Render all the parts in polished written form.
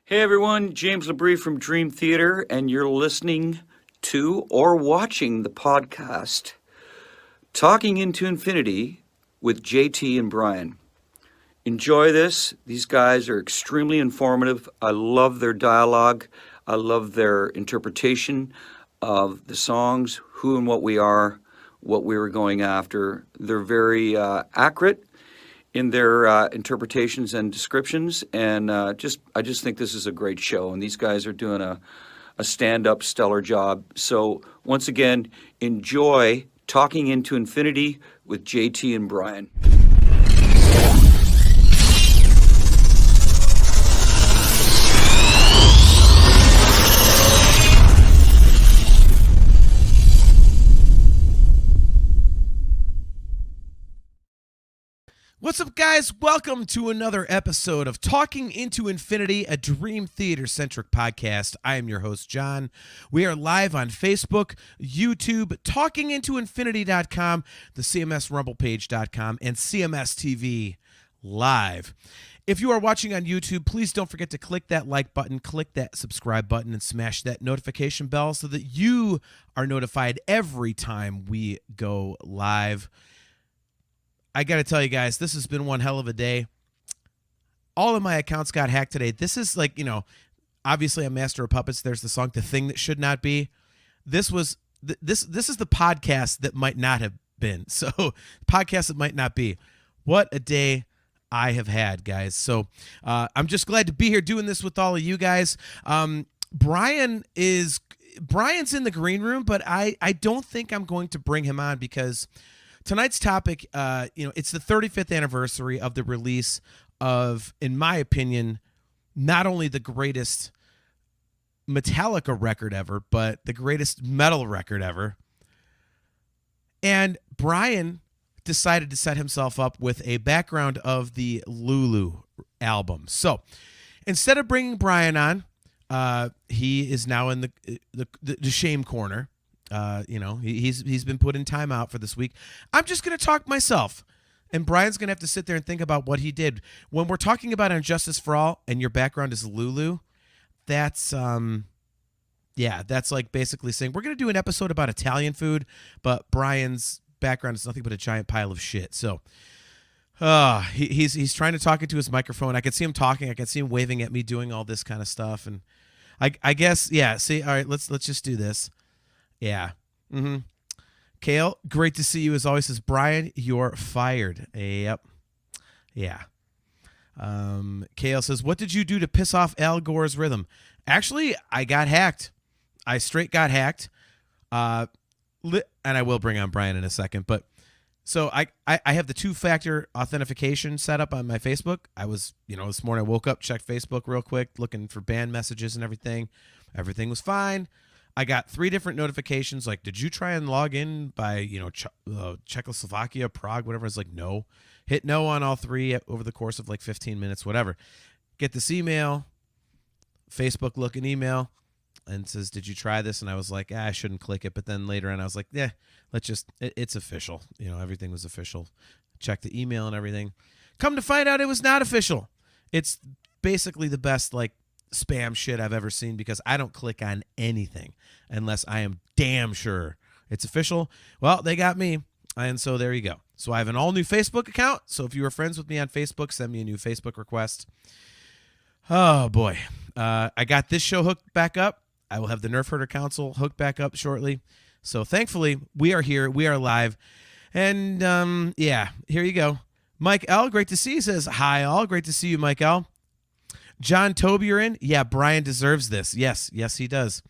Hey everyone, James Labrie from Dream Theater, and you're listening to or watching the podcast Talking into Infinity with JT and Brian. Enjoy this. These guys are extremely informative. I love their dialogue. I love their interpretation of the songs, who and what we are, what we were going after. They're very accurate in their interpretations and descriptions, and I just think this is a great show, and these guys are doing a stand-up stellar job. So once again, enjoy Talking into Infinity with JT and Brian. What's up, guys? Welcome to another episode of Talking into Infinity, a Dream Theater-centric podcast. I am your host, John. We are live on Facebook, YouTube, talkingintoinfinity.com, the CMSRumblepage.com, and CMS TV Live. If you are watching on YouTube, please don't forget to click that like button, click that subscribe button, and smash that notification bell so that you are notified every time we go live. I got to tell you guys, this has been one hell of a day. All of my accounts got hacked today. This is like, obviously I'm Master of Puppets. There's the song, The Thing That Should Not Be. This is the podcast that might not have been. So podcast that might not be. What a day I have had, guys. So I'm just glad to be here doing this with all of you guys. Brian's in the green room, but I don't think I'm going to bring him on because tonight's topic, it's the 35th anniversary of the release of, in my opinion, not only the greatest Metallica record ever, but the greatest metal record ever. And Brian decided to set himself up with a background of the Lulu album. So instead of bringing Brian on, he is now in the shame corner. He's been put in timeout for this week. I'm just going to talk myself, and Brian's going to have to sit there and think about what he did. When we're talking about Injustice for All and your background is Lulu, that's like basically saying we're going to do an episode about Italian food, but Brian's background is nothing but a giant pile of shit. So he's trying to talk into his microphone. I can see him talking. I can see him waving at me, doing all this kind of stuff. And I guess, yeah, see, all right, let's just do this. Yeah. Mm-hmm. Kale, great to see you as always. Says Brian, you're fired. Yep. Yeah. Kale says, what did you do to piss off Al Gore's rhythm? Actually, I got hacked. I straight got hacked. And I will bring on Brian in a second. But so I have the two-factor authentication set up on my Facebook. I was, this morning I woke up, checked Facebook real quick, looking for band messages and everything. Everything was fine. I got 3 different notifications like, did you try and log in by, Czechoslovakia, Prague, whatever. I was like, no. Hit no on all 3 over the course of like 15 minutes, whatever. Get this email, Facebook-looking email, and says, did you try this? And I was like, I shouldn't click it. But then later on, I was like, it's official. Everything was official. Check the email and everything. Come to find out it was not official. It's basically the best, spam shit I've ever seen because I don't click on anything unless I am damn sure it's official. Well, they got me, and so there you go. So I have an all-new Facebook account, so if you were friends with me on Facebook, send me a new Facebook request. Oh, boy. I got this show hooked back up. I will have the Nerf Herder Council hooked back up shortly. So thankfully, we are here. We are live. And, here you go. Mike L., great to see you, says, hi, all. Great to see you, Mike L. John Tobier, yeah, Brian deserves this. Yes, he does.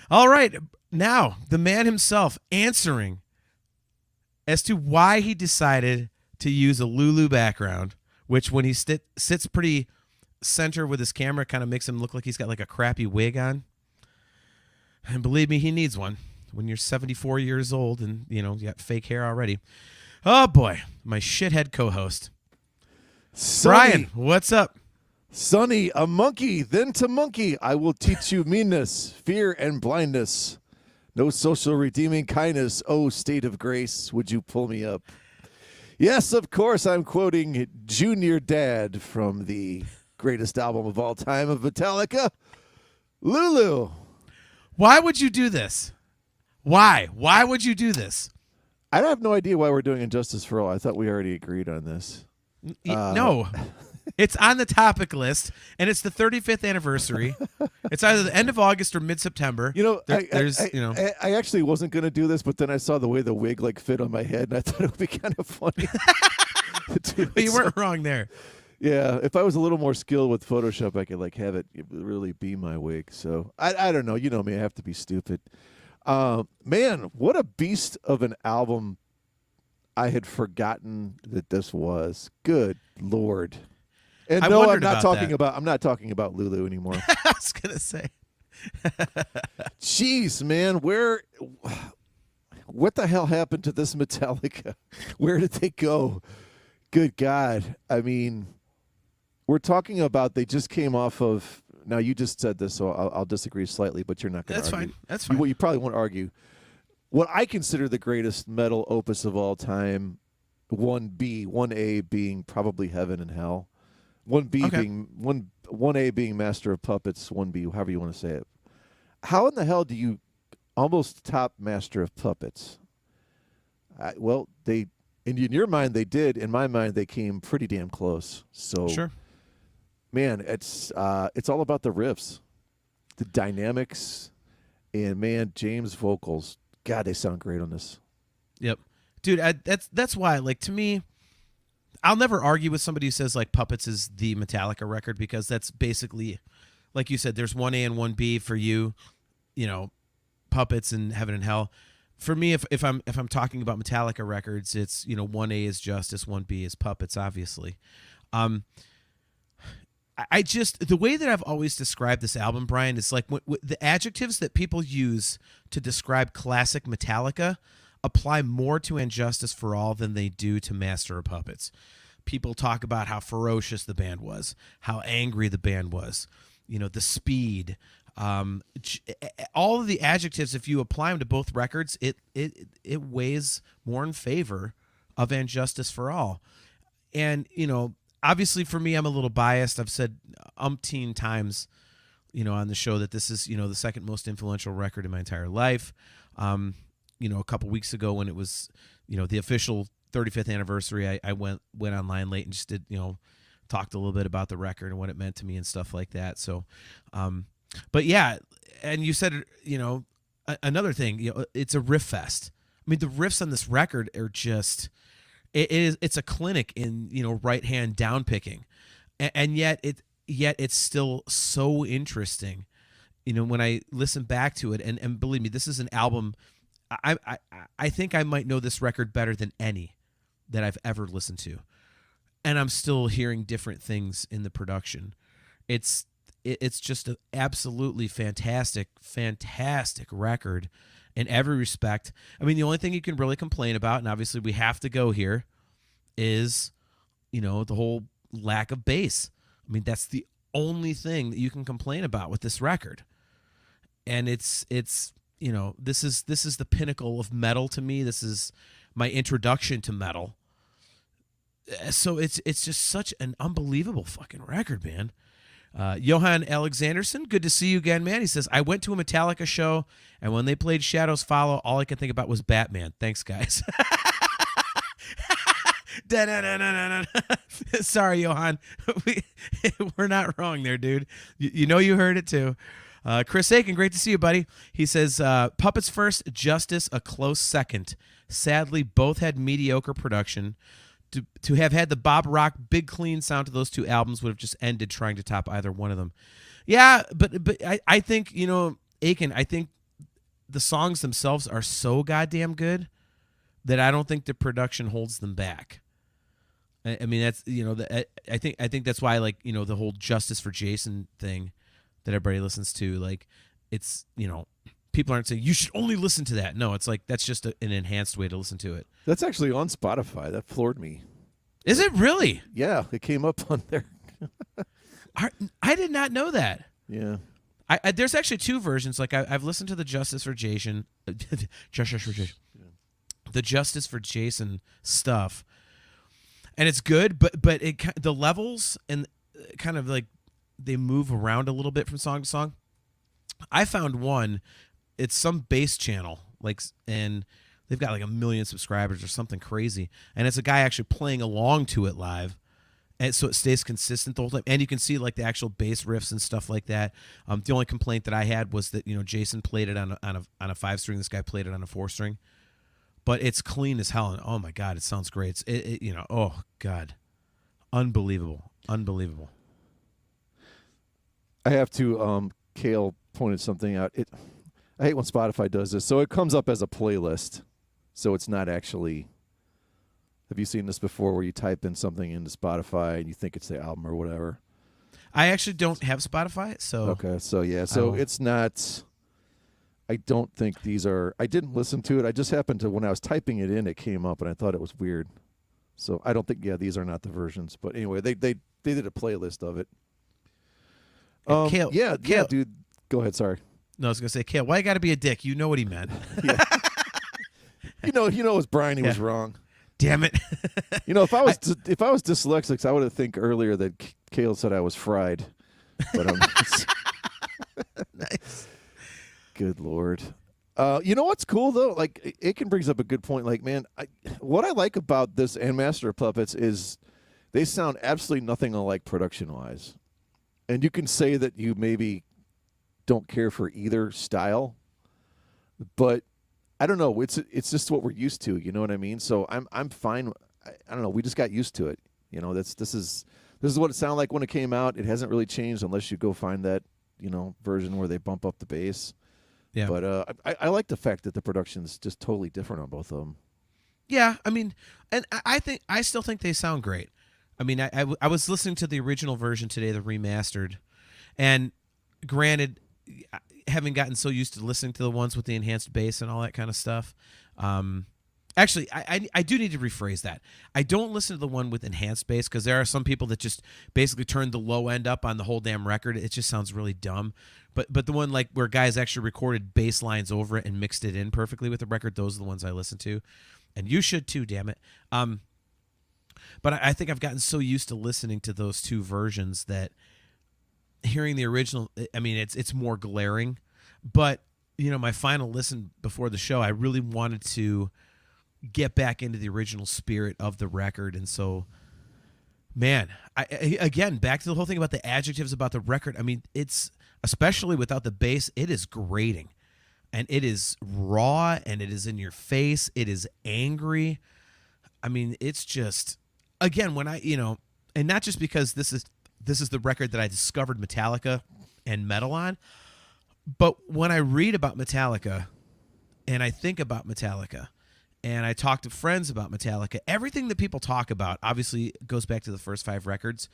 All right, now the man himself answering as to why he decided to use a Lulu background, which when he sits pretty center with his camera kind of makes him look like he's got like a crappy wig on. And believe me, he needs one when you're 74 years old and, you got fake hair already. Oh, boy, my shithead co-host. Brian, what's up? Sonny, a monkey, then to monkey, I will teach you meanness, fear, and blindness. No social redeeming kindness, oh, state of grace, would you pull me up? Yes, of course, I'm quoting Junior Dad from the greatest album of all time of Metallica, Lulu. Why would you do this? Why? Why would you do this? I have no idea why we're doing Injustice for All. I thought we already agreed on this. No. It's on the topic list, and it's the 35th anniversary. It's either the end of August or mid-September. I actually wasn't going to do this, but then I saw the way the wig fit on my head, and I thought it would be kind of funny. But you weren't wrong there. Yeah, if I was a little more skilled with Photoshop, I could have it really be my wig. So I don't know. You know me, I have to be stupid. Man, what a beast of an album. I had forgotten that this was. Good Lord. And no, I'm not talking about Lulu anymore. I was gonna say. Jeez, man, what the hell happened to this Metallica? Where did they go? Good God. I mean, we're talking about they just came off of. Now you just said this, so I'll disagree slightly, but you're not going to argue. Fine. That's fine. You probably won't argue. What I consider the greatest metal opus of all time, 1A being probably Heaven and Hell. 1B being 1A being Master of Puppets, 1B, however you want to say it. How in the hell do you almost top Master of Puppets? In your mind they did. In my mind, they came pretty damn close. So, sure, man, it's all about the riffs, the dynamics, and man, James' vocals. God, they sound great on this. Yep, dude. That's why, to me, I'll never argue with somebody who says Puppets is the Metallica record, because that's basically, like you said, there's 1A and 1B for you, Puppets and Heaven and Hell. For me, if I'm talking about Metallica records, it's 1A is Justice, 1B is Puppets, obviously. The way that I've always described this album, Brian, is the adjectives that people use to describe classic Metallica apply more to Injustice for All than they do to Master of Puppets. People talk about how ferocious the band was, how angry the band was, the speed, all of the adjectives. If you apply them to both records, it weighs more in favor of Injustice for All. And obviously for me, I'm a little biased. I've said umpteen times, on the show that this is the second most influential record in my entire life. A couple weeks ago when it was, the official 35th anniversary, I went online late and just did, talked a little bit about the record and what it meant to me and stuff like that. So, but yeah, and you said, another thing, it's a riff fest. I mean, the riffs on this record are just, it's a clinic in, right hand down picking, and yet it's still so interesting, when I listen back to it, and believe me, this is an album. I think I might know this record better than any that I've ever listened to, and I'm still hearing different things in the production. It's just an absolutely fantastic record in every respect. I mean, the only thing you can really complain about, and obviously we have to go here, is the whole lack of bass. I mean, that's the only thing that you can complain about with this record, and it's. This is the pinnacle of metal to me. This is my introduction to metal. So it's just such an unbelievable fucking record, man. Johan Alexanderson, good to see you again, man. He says, I went to a Metallica show, and when they played Shadows Follow, all I could think about was Batman. Thanks, guys. Sorry, Johan. We're not wrong there, dude. You heard it too. Chris Aiken, great to see you, buddy. He says, Puppets first, Justice a close second. Sadly, both had mediocre production. To have had the Bob Rock big clean sound to those two albums would have just ended trying to top either one of them. Yeah, but I think, Aiken, I think the songs themselves are so goddamn good that I don't think the production holds them back. I mean, that's, I think that's why, the whole Justice for Jason thing that everybody listens to, it's, people aren't saying you should only listen to that. No, it's that's just an enhanced way to listen to it. That's actually on Spotify. That floored me. Is it really? Yeah, it came up on there. I did not know that. Yeah. There's actually two versions. I've listened to the Justice for Jason, the Justice for Jason stuff, and it's good. But the levels and kind of like they move around a little bit from song to song. I found one. It's some bass channel, like, and they've got like 1 million subscribers or something crazy, and it's a guy actually playing along to it live, and so it stays consistent the whole time. And you can see like the actual bass riffs and stuff like that. The only complaint that I had was that Jason played it on a 5-string. This guy played it on a 4-string, but it's clean as hell. And oh my god, it sounds great. Oh god, unbelievable. I have to. Kale pointed something out. I hate when Spotify does this. So it comes up as a playlist. So it's not actually. Have you seen this before where you type in something into Spotify and you think it's the album or whatever? I actually don't have Spotify, so okay. So yeah, so it's not. I don't think these are. I didn't listen to it. I just happened to when I was typing it in, it came up, and I thought it was weird. So I don't think. Yeah, these are not the versions. But anyway, they did a playlist of it. Kale, yeah, dude. Go ahead. Sorry. No, I was gonna say, Kale, why you got to be a dick? You know what he meant. Yeah. you know, it was Brian. He was wrong. Damn it. If I was dyslexic, I would have think earlier that Kale said I was fried. But nice. Good Lord. You know what's cool though? Like Aiken brings up a good point. Like, man, what I like about this and Master of Puppets is they sound absolutely nothing alike production wise. And you can say that you maybe don't care for either style, but I don't know. It's just what we're used to. You know what I mean? So I'm fine. I don't know. We just got used to it. This is what it sounded like when it came out. It hasn't really changed unless you go find that version where they bump up the bass. Yeah. But I like the fact that the production's just totally different on both of them. Yeah, I mean, and I still think they sound great. I mean, I was listening to the original version today, the remastered, and granted, having gotten so used to listening to the ones with the enhanced bass and all that kind of stuff, actually, I do need to rephrase that. I don't listen to the one with enhanced bass because there are some people that just basically turn the low end up on the whole damn record. It just sounds really dumb. But the one like where guys actually recorded bass lines over it and mixed it in perfectly with the record, those are the ones I listen to, and you should too. Damn it. But I think I've gotten so used to listening to those two versions that hearing the original, I mean, it's more glaring. But, my final listen before the show, I really wanted to get back into the original spirit of the record. And so, man, again, back to the whole thing about the adjectives about the record. I mean, it's, especially without the bass, it is grating. And it is raw, and it is in your face. It is angry. I mean, it's just... Again, when and not just because this is the record that I discovered Metallica and metal on, but when I read about Metallica and I think about Metallica and I talk to friends about Metallica, everything that people talk about obviously goes back to the first 5 records,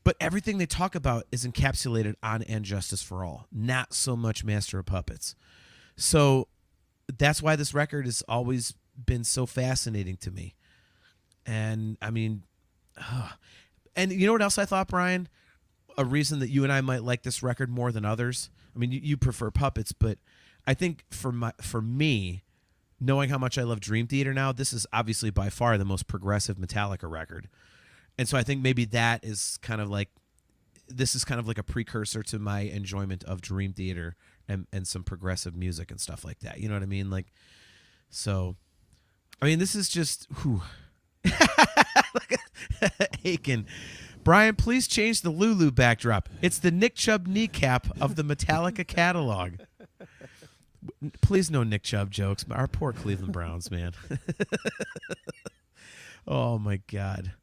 but everything they talk about is encapsulated on And Justice for All, not so much Master of Puppets. So that's why this record has always been so fascinating to me. And I mean, and you know what else I thought, Brian? A reason that you and I might like this record more than others. I mean, you prefer Puppets, but I think for me, knowing how much I love Dream Theater now, this is obviously by far the most progressive Metallica record. And so I think maybe that is kind of like, this is kind of like a precursor to my enjoyment of Dream Theater and some progressive music and stuff like that. You know what I mean? Like, so, I mean, this is just, whew. Aiken. Brian, please change the Lulu backdrop. It's the Nick Chubb kneecap of the Metallica catalog. Please no Nick Chubb jokes. Our poor Cleveland Browns, man. Oh my God.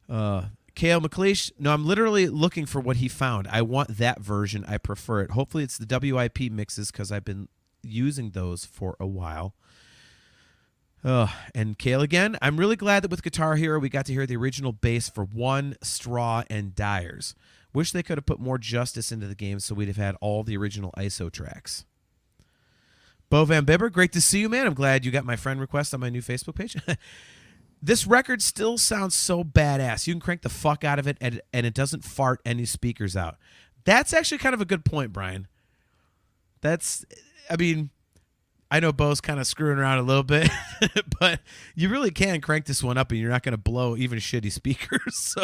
Kale McLeish. No, I'm literally looking for what he found. I want that version. I prefer it. Hopefully it's the WIP mixes because I've been using those for a while. And Kale again, I'm really glad that with Guitar Hero we got to hear the original bass for One, Straw, and Dyers. Wish they could have put more justice into the game so we'd have had all the original ISO tracks. Bo Van Bibber, great to see you, man. I'm glad you got my friend request on my new Facebook page. This record still sounds so badass. You can crank the fuck out of it, and it doesn't fart any speakers out. That's actually kind of a good point, Brian. I mean... I know Bo's kind of screwing around a little bit, but you really can crank this one up and you're not going to blow even shitty speakers. So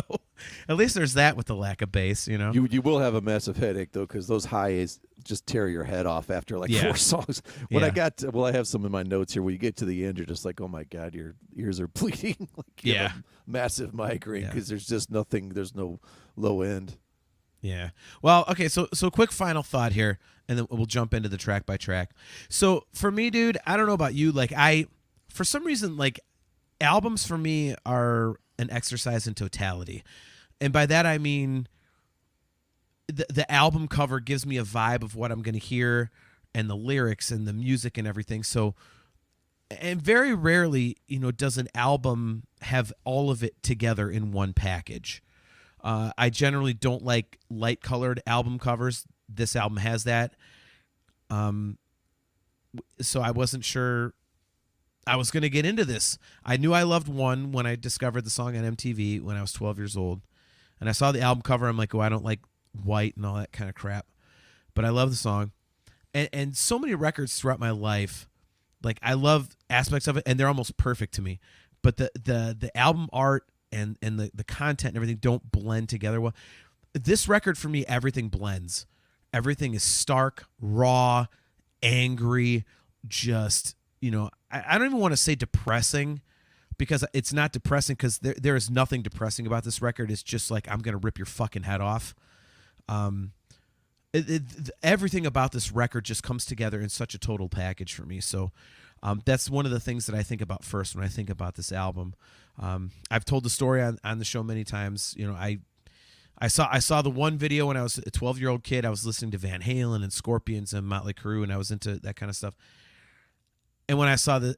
at least there's that with the lack of bass, you know? You will have a massive headache, though, because those highs just tear your head off after like 4 songs. When I have some in my notes here where you get to the end, you're just like, oh, my God, your ears are bleeding. Like you have a massive migraine because there's just nothing. There's no low end. Yeah. Well, okay, so quick final thought here, and then we'll jump into the track by track. So for me, dude, I don't know about you. Like for some reason, like albums for me are an exercise in totality. And by that I mean the album cover gives me a vibe of what I'm going to hear and the lyrics and the music and everything. So, and very rarely, does an album have all of it together in one package. I generally don't like light colored album covers. This album has that. So I wasn't sure I was going to get into this. I knew I loved One when I discovered the song on MTV when I was 12 years old. And I saw the album cover. I'm like, oh, I don't like white and all that kind of crap. But I love the song. And so many records throughout my life, like I love aspects of it, and they're almost perfect to me. But the album art and the content and everything don't blend together well. This record for me, everything blends. Everything is stark, raw, angry, just, I don't even want to say depressing, because it's not depressing, because there is nothing depressing about this record. It's just like, I'm going to rip your fucking head off. Everything about this record just comes together in such a total package for me. So that's one of the things that I think about first when I think about this album. I've told the story on the show many times. I saw the one video when I was a 12-year-old kid. I was listening to Van Halen and Scorpions and Motley Crue, and I was into that kind of stuff. And when I saw the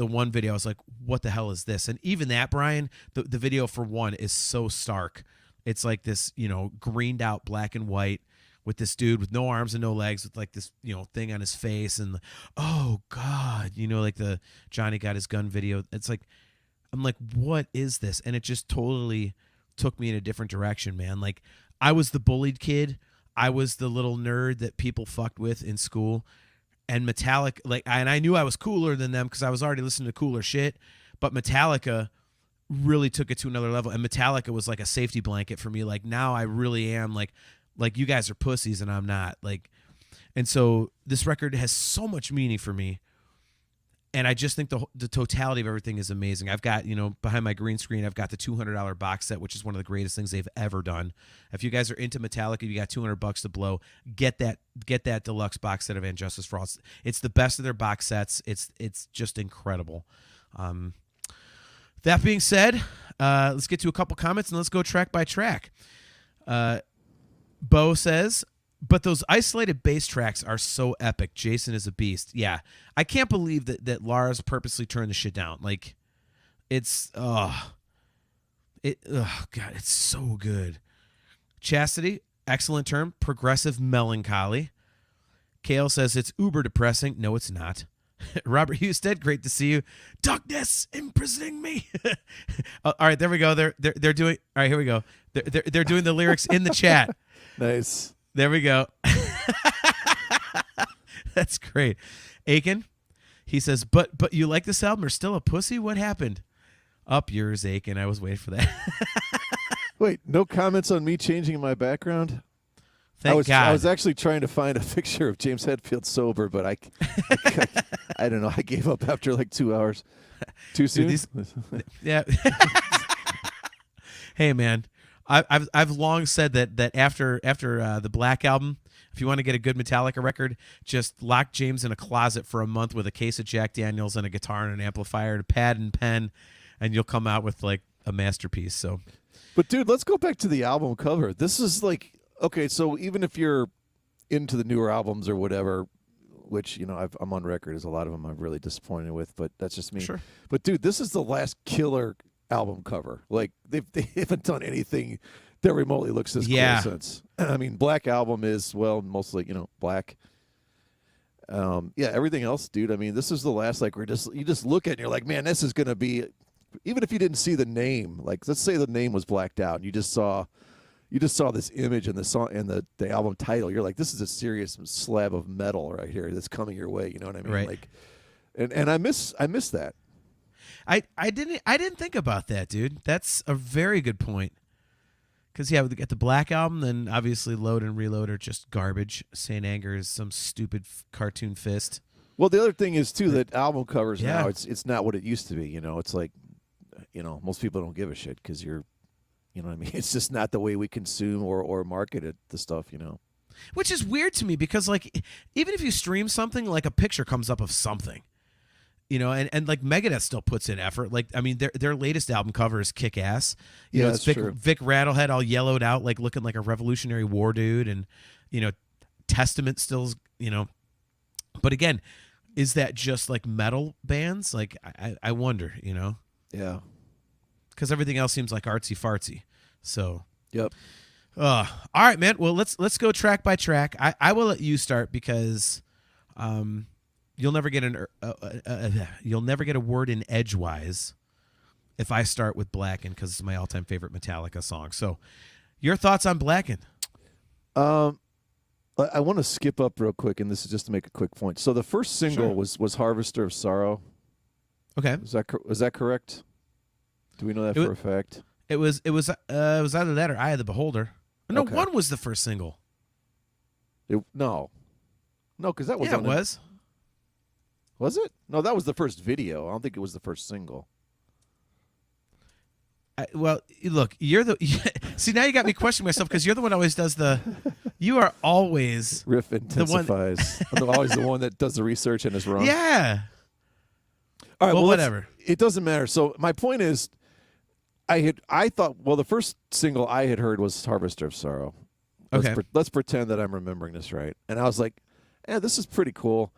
one video, I was like, what the hell is this? And even that, Brian, the video for One is so stark. It's like this, greened out black and white with this dude with no arms and no legs with like this, thing on his face. And oh God, like the Johnny Got His Gun video. It's like, I'm like, what is this? And it just totally took me in a different direction, man. Like, I was the bullied kid. I was the little nerd that people fucked with in school. And Metallica, and I knew I was cooler than them because I was already listening to cooler shit. But Metallica really took it to another level. And Metallica was like a safety blanket for me. Like, now I really am like you guys are pussies and I'm not. And so this record has so much meaning for me. And I just think the totality of everything is amazing. I've got, behind my green screen, I've got the $200 box set, which is one of the greatest things they've ever done. If you guys are into Metallica, you got $200 to blow. Get that deluxe box set of And Justice for All. It's the best of their box sets. It's just incredible. That being said, let's get to a couple comments and let's go track by track. Bo says, but those isolated bass tracks are so epic. Jason is a beast. Yeah. I can't believe that Lars purposely turned the shit down. Like, it's, God, it's so good. Chastity, excellent term. Progressive melancholy. Kale says it's uber depressing. No, it's not. Robert Husted, great to see you. Darkness imprisoning me. All right, there we go. They're doing. All right, here we go. They're doing the lyrics in the chat. Nice. There we go. That's great. Aiken, he says, but you like this album or still a pussy? What happened? Up yours, Aiken. I was waiting for that. Wait, no comments on me changing my background? Thank God. I was actually trying to find a picture of James Hetfield sober, but I don't know. I gave up after like 2 hours. Too soon? Yeah. Hey, man. I've long said that after the Black Album, if you want to get a good Metallica record, just lock James in a closet for a month with a case of Jack Daniels and a guitar and an amplifier, a pad and pen, and you'll come out with like a masterpiece. So, but dude, let's go back to the album cover. This is like, okay, so even if you're into the newer albums or whatever, which I'm on record as a lot of them I'm really disappointed with, but that's just me. Sure. But dude, this is the last killer album cover. Like they haven't done anything that remotely looks this cool since. I mean, Black Album is mostly black. Everything else, dude. I mean, this is the last. Like you just look at it and you're like, man, this is gonna be. Even if you didn't see the name, like let's say the name was blacked out, and you just saw this image and the song and the album title. You're like, this is a serious slab of metal right here that's coming your way. You know what I mean? Right. Like, And I miss that. I didn't think about that, dude. That's a very good point. Because, yeah, we get the Black Album, then obviously Load and Reload are just garbage. Saint Anger is some stupid cartoon fist. Well, the other thing is, too, that album covers Yeah. now, it's not what it used to be. You know, it's like, most people don't give a shit because you know what I mean? It's just not the way we consume or market it, the stuff, Which is weird to me because, like, even if you stream something, like a picture comes up of something. And like Megadeth still puts in effort. Like, I mean, their latest album cover is kick ass. Yeah, It's that's true. Vic Rattlehead all yellowed out, like looking like a Revolutionary War dude, and Testament still's. But again, is that just like metal bands? Like, I wonder. Yeah. Because everything else seems like artsy fartsy. So. Yep. All right, man. Well, let's go track by track. I will let you start because. You'll never get a word in edgewise if I start with Blackened because it's my all-time favorite Metallica song. So, your thoughts on Blackened? I want to skip up real quick, and this is just to make a quick point. So the first single was "Harvester of Sorrow." Okay, is that correct? Do we know that for a fact? It was either that or "Eye of the Beholder." No, Okay. one was the first single. No, because that was Yeah, on it was. Was it? No, that was the first video. I don't think it was the first single. Well, look, you're the see now you got me questioning myself because you're the one who always does the. You are always Riff intensifies. I'm always the one that does the research and is wrong. Yeah. All right. Well, Well, whatever. It doesn't matter. So my point is, I thought the first single I had heard was "Harvester of Sorrow." Okay. Let's pretend that I'm remembering this right. And I was like, this is pretty cool.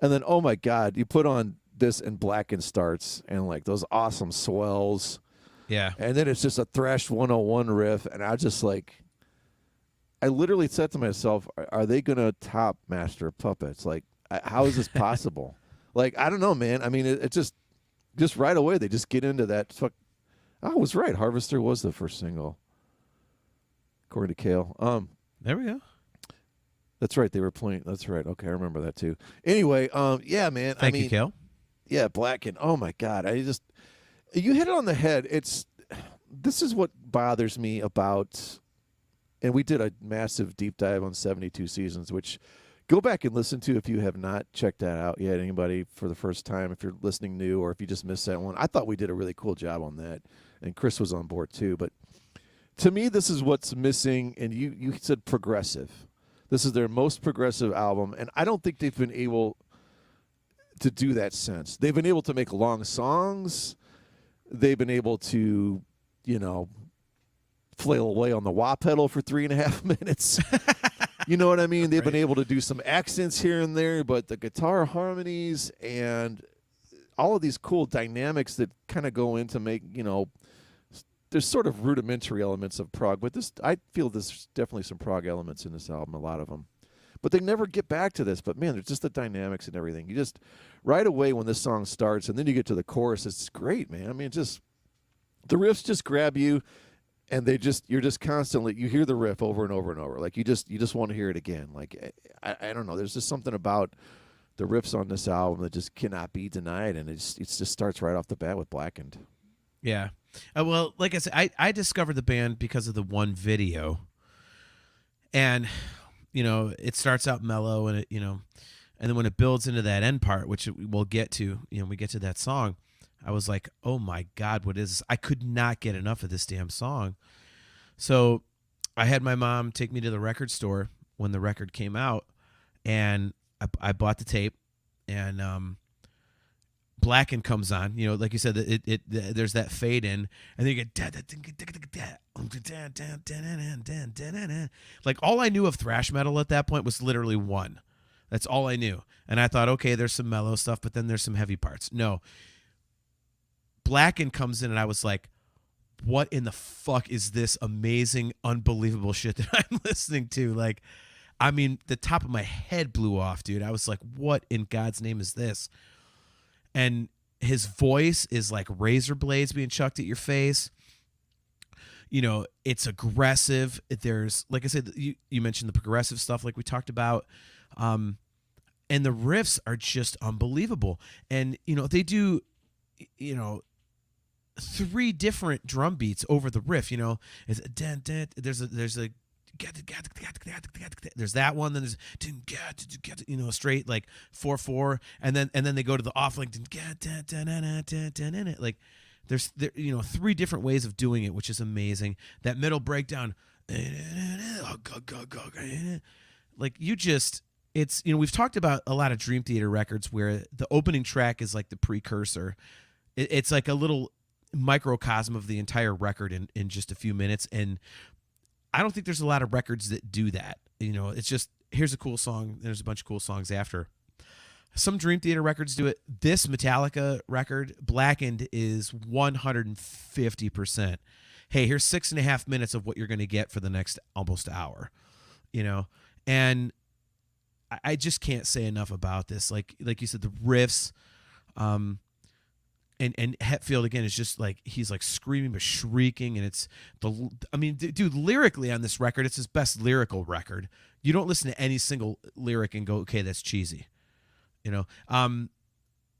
And then, oh my God, you put on this and Blackened starts and like those awesome swells. Yeah. And then it's just a Thrash 101 riff. And I just like, I literally said to myself, are they going to top Master of Puppets? Like, how is this possible? Like, I don't know, man. I mean, it just right away, they just get into that. I was right. Harvester was the first single, according to Kale. There we go. That's right. They were playing. That's right. Okay, I remember that too. Anyway, yeah, man. Thank you, Kale. Yeah, Blackened. Oh my God, you hit it on the head. This is what bothers me about, and we did a massive deep dive on 72 Seasons, which go back and listen to if you have not checked that out yet. Anybody for the first time, if you're listening new, or if you just missed that one, I thought we did a really cool job on that, and Chris was on board too. But to me, this is what's missing. And you said progressive. This is their most progressive album, and I don't think they've been able to do that since. They've been able to make long songs. They've been able to, flail away on the wah pedal for 3.5 minutes. You know what I mean? They've been able to do some accents here and there, but the guitar harmonies and all of these cool dynamics that kind of go into make, there's sort of rudimentary elements of prog, but I feel there's definitely some prog elements in this album, a lot of them. But they never get back to this. But man, there's just the dynamics and everything. You just right away when this song starts, and then you get to the chorus, it's great, man. I mean, the riffs just grab you, and you're just constantly you hear the riff over and over and over. Like you just want to hear it again. Like I don't know. There's just something about the riffs on this album that just cannot be denied, and it just starts right off the bat with Blackened. Yeah. Well, like I said, I discovered the band because of the one video. And, it starts out mellow and and then when it builds into that end part, which we'll get to, we get to that song, I was like, oh my God, what is this? I could not get enough of this damn song. So I had my mom take me to the record store when the record came out, and I bought the tape, and Blackened comes on, like you said, there's that fade in, and then you get like all I knew of thrash metal at that point was literally one. That's all I knew, and I thought, okay, there's some mellow stuff, but then there's some heavy parts. No, Blackened comes in, and I was like, what in the fuck is this amazing, unbelievable shit that I'm listening to? Like, I mean, the top of my head blew off, dude. I was like, what in God's name is this? And his voice is like razor blades being chucked at your face. It's aggressive. There's, like I said, you mentioned the progressive stuff like we talked about. and the riffs are just unbelievable. And they do 3 different drum beats over the riff. It's a dun, dun, there's a there's that one, then there's straight like 4/4, and then they go to the off link, like there's 3 different ways of doing it, which is amazing. That middle breakdown, like we've talked about a lot of Dream Theater records where the opening track is like the precursor. It's like a little microcosm of the entire record in just a few minutes, and I don't think there's a lot of records that do that. It's just, here's a cool song, there's a bunch of cool songs after. Some Dream Theater records do it. This Metallica record, Blackened, is 150%. Hey, here's 6.5 minutes of what you're going to get for the next almost hour. And I just can't say enough about this. Like you said, the riffs, and Hetfield again is just like, he's like screaming but shrieking, and dude, lyrically on this record, it's his best lyrical record. You don't listen to any single lyric and go, okay, that's cheesy.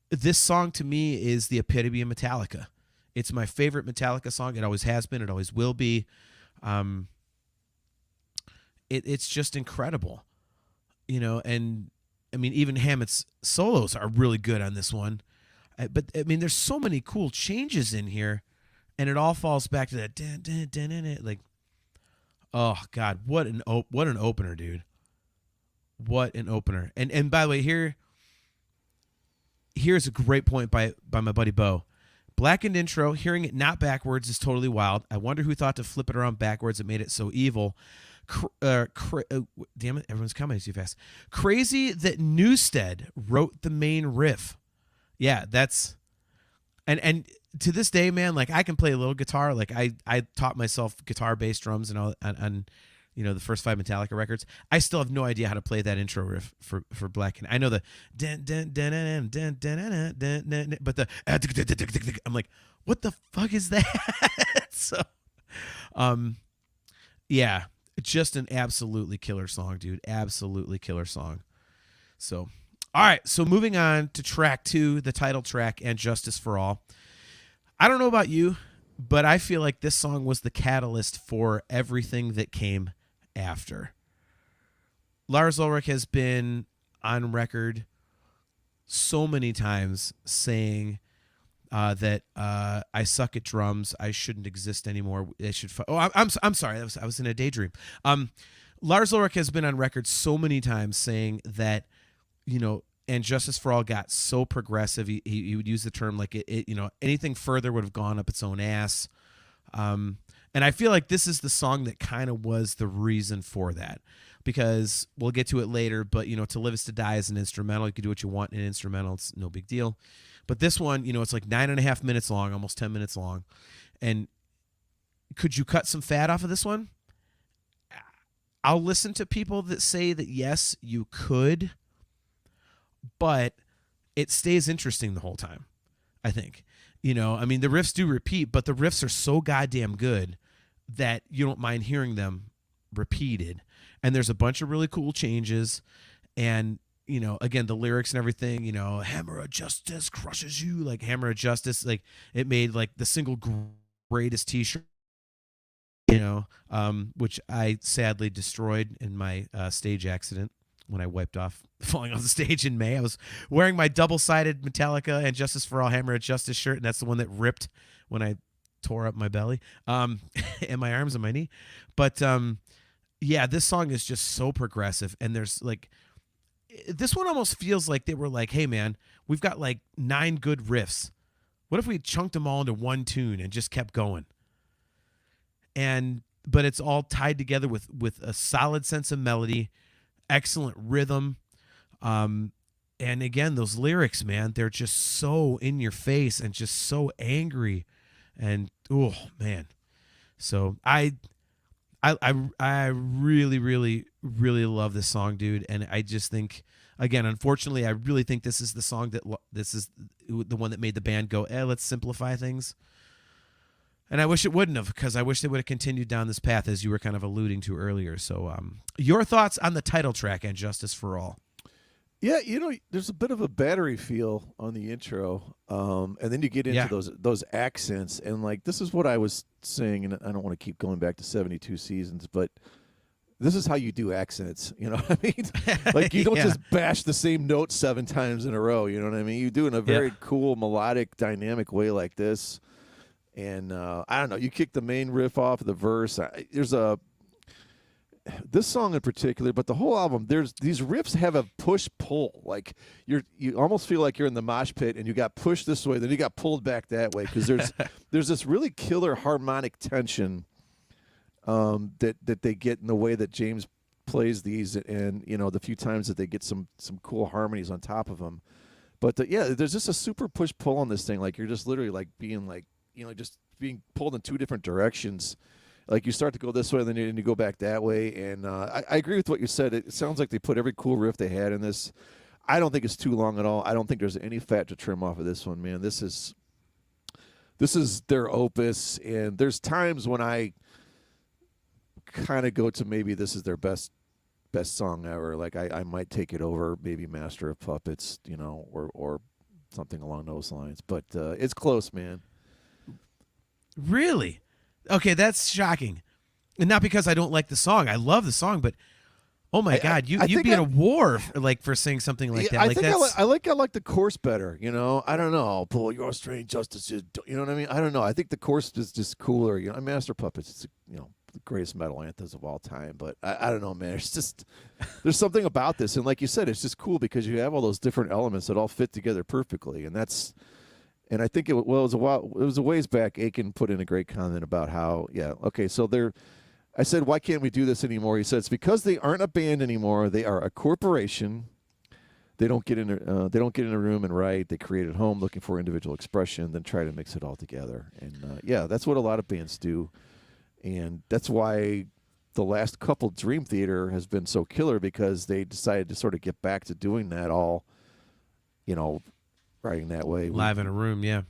This song to me is the epitome of Metallica. It's my favorite Metallica song. It always has been. It always will be. It's just incredible. And even Hammett's solos are really good on this one. But there's so many cool changes in here, and it all falls back to that like, oh God, what an opener, dude! What an opener! And by the way, here's a great point by my buddy Bo. Blackened intro, hearing it not backwards is totally wild. I wonder who thought to flip it around backwards. It made it so evil. Damn it, everyone's commenting too fast. Crazy that Newstead wrote the main riff. Yeah, that's and to this day, man, like I can play a little guitar. Like I taught myself guitar, bass, drums, and all on the first 5 Metallica records. I still have no idea how to play that intro riff for Blackened. I know the but the I'm like, what the fuck is that? So, yeah, just an absolutely killer song, dude. Absolutely killer song. So. All right, so moving on to track 2, the title track, and Justice for All. I don't know about you, but I feel like this song was the catalyst for everything that came after. Lars Ulrich has been on record so many times saying that I suck at drums. I shouldn't exist anymore. I'm sorry. I was in a daydream. Lars Ulrich has been on record so many times saying that, and Justice for All got so progressive. He would use the term like it anything further would have gone up its own ass. And I feel like this is the song that kind of was the reason for that, because we'll get to it later. But To Live Is to Die is an instrumental. You can do what you want in an instrumental. It's no big deal. But this one, it's like 9.5 minutes long, almost 10 minutes long. And could you cut some fat off of this one? I'll listen to people that say that yes, you could. But it stays interesting the whole time, I think. The riffs do repeat, but the riffs are so goddamn good that you don't mind hearing them repeated. And there's a bunch of really cool changes. And, again, the lyrics and everything, Hammer of Justice crushes you, like Hammer of Justice. Like, it made, like, the single greatest t-shirt, which I sadly destroyed in my stage accident. When I wiped off falling off the stage in May, I was wearing my double-sided Metallica and Justice for All Hammer of Justice shirt, and that's the one that ripped when I tore up my belly and my arms and my knee. But, yeah, this song is just so progressive, and there's, like, this one almost feels like they were like, hey, man, we've got, like, 9 good riffs. What if we chunked them all into one tune and just kept going? But it's all tied together with a solid sense of melody, excellent rhythm, and again, those lyrics, man, they're just so in your face and just so angry, and oh man, so I really, really, really love this song, dude, and I just think, again, unfortunately, I really think this is the song this is the one that made the band go, let's simplify things. And I wish it wouldn't have, because I wish they would have continued down this path, as you were kind of alluding to earlier. So your thoughts on the title track and Justice for All? Yeah, there's a bit of a battery feel on the intro, and then you get into Yeah. those accents, and like this is what I was saying, and I don't want to keep going back to 72 seasons, but this is how you do accents. You know what I mean? Like you don't Yeah. just bash the same note 7 times in a row. You know what I mean? You do it in a very cool, melodic, dynamic way like this, and I don't know. You kick the main riff off of the verse. This song in particular, but the whole album, there's these riffs have a push pull. Like you almost feel like you're in the mosh pit and you got pushed this way, then you got pulled back that way because there's this really killer harmonic tension that they get in the way that James plays these, and the few times that they get some cool harmonies on top of them. But there's just a super push pull on this thing. Like you're just literally like being like just being pulled in two different directions. Like you start to go this way, then you go back that way, and I agree with what you said. It sounds like they put every cool riff they had in this. I don't think it's too long at all. I don't think there's any fat to trim off of this one, man. This is their opus, and there's times when I kind of go to maybe this is their best song ever. Like I might take it over maybe Master of Puppets, or something along those lines. But it's close, man. Really? Okay, that's shocking. And not because I don't like the song. I love the song, but oh my God, you'd be in a war for saying something like that. I like think that's I like the chorus better. I don't know. Pull your strange justices. You know what I mean? I don't know. I think the chorus is just cooler. Master Puppets. It's the greatest metal anthems of all time. But I don't know, man. It's just there's something about this, and like you said, it's just cool because you have all those different elements that all fit together perfectly, and that's. And I think it was a ways back. Aiken put in a great comment about how so I said, why can't we do this anymore? He said it's because they aren't a band anymore. They are a corporation. They don't get in a room and write. They create at home, looking for individual expression, then try to mix it all together. And that's what a lot of bands do. And that's why the last couple Dream Theater has been so killer because they decided to sort of get back to doing that all, writing that way. live in a room, yeah.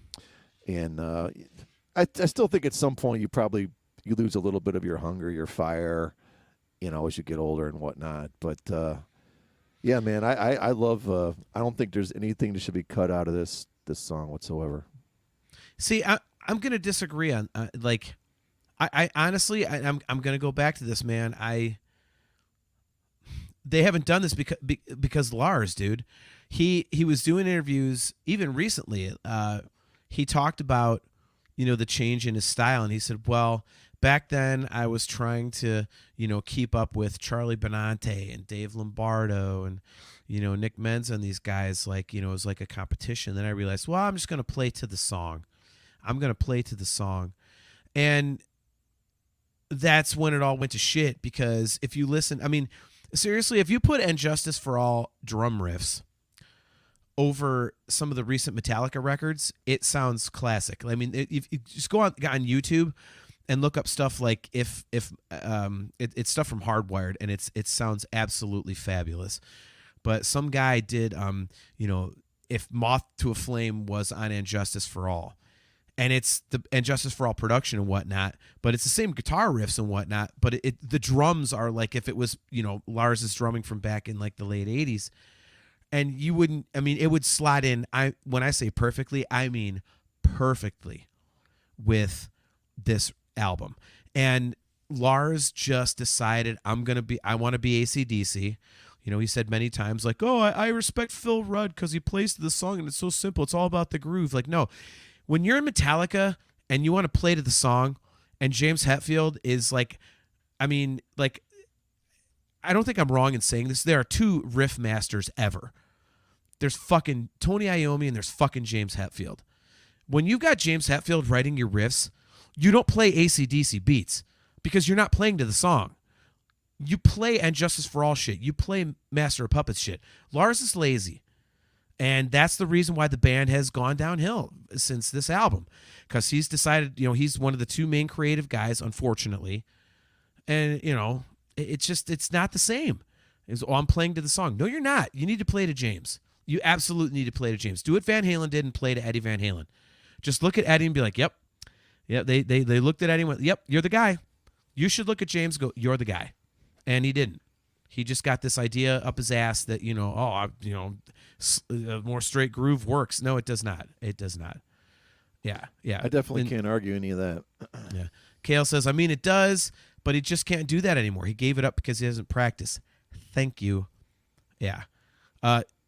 And I still think at some point you lose a little bit of your hunger, your fire, as you get older and whatnot. But yeah, man, I love. I don't think there's anything that should be cut out of this song whatsoever. See, I'm gonna disagree on I honestly I'm gonna go back to this, man. They haven't done this because Lars, dude. He was doing interviews even recently. He talked about the change in his style, and he said, well, back then I was trying to keep up with Charlie Benante and Dave Lombardo and Nick Menza and these guys, it was like a competition. Then I realized, well, I'm just gonna play to the song. And that's when it all went to shit, because if you listen, I mean, seriously, if you put "And Justice for All" drum riffs over some of the recent Metallica records, it sounds classic. I mean, if you just go on YouTube and look up stuff like it's stuff from Hardwired, and it sounds absolutely fabulous. But some guy did if Moth to a Flame was on "And Justice for All," and it's the "And Justice for All" production and whatnot, but it's the same guitar riffs and whatnot, but the drums are like if it was Lars's drumming from back in like the late 80s. And you wouldn't, I mean, it would slot in. When I say perfectly, I mean perfectly with this album. And Lars just decided, I want to be AC/DC. He said many times, like, oh, I respect Phil Rudd because he plays the song and it's so simple. It's all about the groove. Like, no, when you're in Metallica and you want to play to the song, and James Hetfield is like, I mean, like, I don't think I'm wrong in saying this. There are two riff masters ever. There's fucking Tony Iommi and there's fucking James Hetfield. When you've got James Hetfield writing your riffs, you don't play AC/DC beats because you're not playing to the song. You play "And Justice for All" shit. You play Master of Puppets shit. Lars is lazy. And that's the reason why the band has gone downhill since this album. Because he's decided, he's one of the two main creative guys, unfortunately. And, it's not the same. I'm playing to the song. No, you're not. You need to play to James. You absolutely need to play to James. Do what Van Halen did and play to Eddie Van Halen. Just look at Eddie and be like, yep. Yeah, they looked at Eddie and went, yep, you're the guy. You should look at James and go, you're the guy. And he didn't. He just got this idea up his ass that, a more straight groove works. No, it does not. It does not. Yeah. I definitely can't argue any of that. Yeah. Kale says, I mean, it does, but he just can't do that anymore. He gave it up because he doesn't practice. Thank you. Yeah.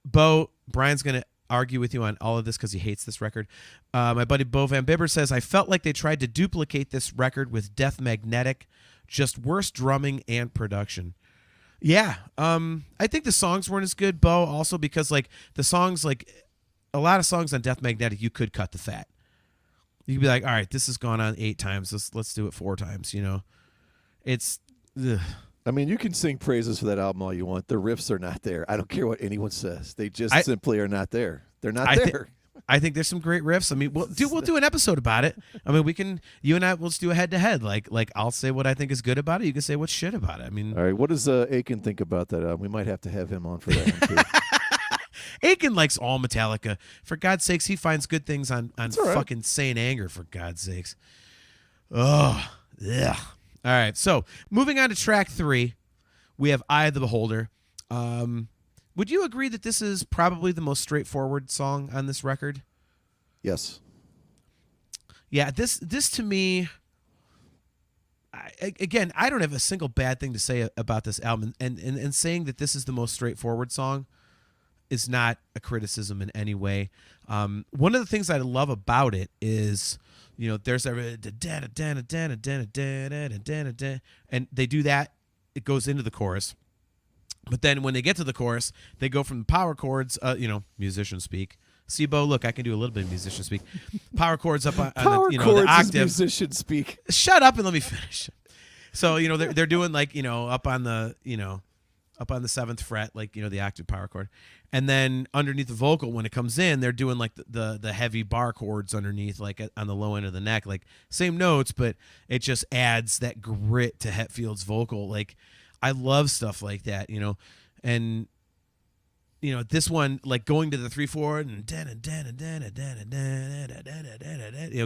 Bo, Brian's going to argue with you on all of this because he hates this record. My buddy Bo Van Bibber says, I felt like they tried to duplicate this record with Death Magnetic, just worse drumming and production. Yeah, I think the songs weren't as good, Bo, also because, like, the songs, like, a lot of songs on Death Magnetic, you could cut the fat. You could be like, all right, this has gone on 8 times. Let's do it 4 times, It's... Ugh. I mean, you can sing praises for that album all you want. The riffs are not there. I don't care what anyone says. They just simply are not there. They're not there. I think there's some great riffs. I mean, we'll do an episode about it. I mean, you and I, we'll just do a head-to-head. Like I'll say what I think is good about it. You can say what's shit about it. I mean, all right. What does Aiken think about that album? We might have to have him on for that one too. Aiken likes all Metallica. For God's sakes, he finds good things on right. fucking Saint Anger. For God's sakes. Oh, yeah. All right. So moving on to track 3, we have Eye of the Beholder. Would you agree that this is probably the most straightforward song on this record? Yes. Yeah, this to me, again, I don't have a single bad thing to say about this album, and saying that this is the most straightforward song is not a criticism in any way. One of the things I love about it is, there's a and they do that, it goes into the chorus. But then when they get to the chorus, they go from the power chords, musician speak. See, Bo, look, I can do a little bit of musician speak. Power chords up on the octave. Musician speak. Shut up and let me finish. So, they're doing like, up on the 7th fret, like, the octave power chord. And then underneath the vocal, when it comes in, they're doing like the heavy bar chords underneath, like on the low end of the neck, like same notes, but it just adds that grit to Hetfield's vocal. Like, I love stuff like that, and this one, like going to the 3/4 and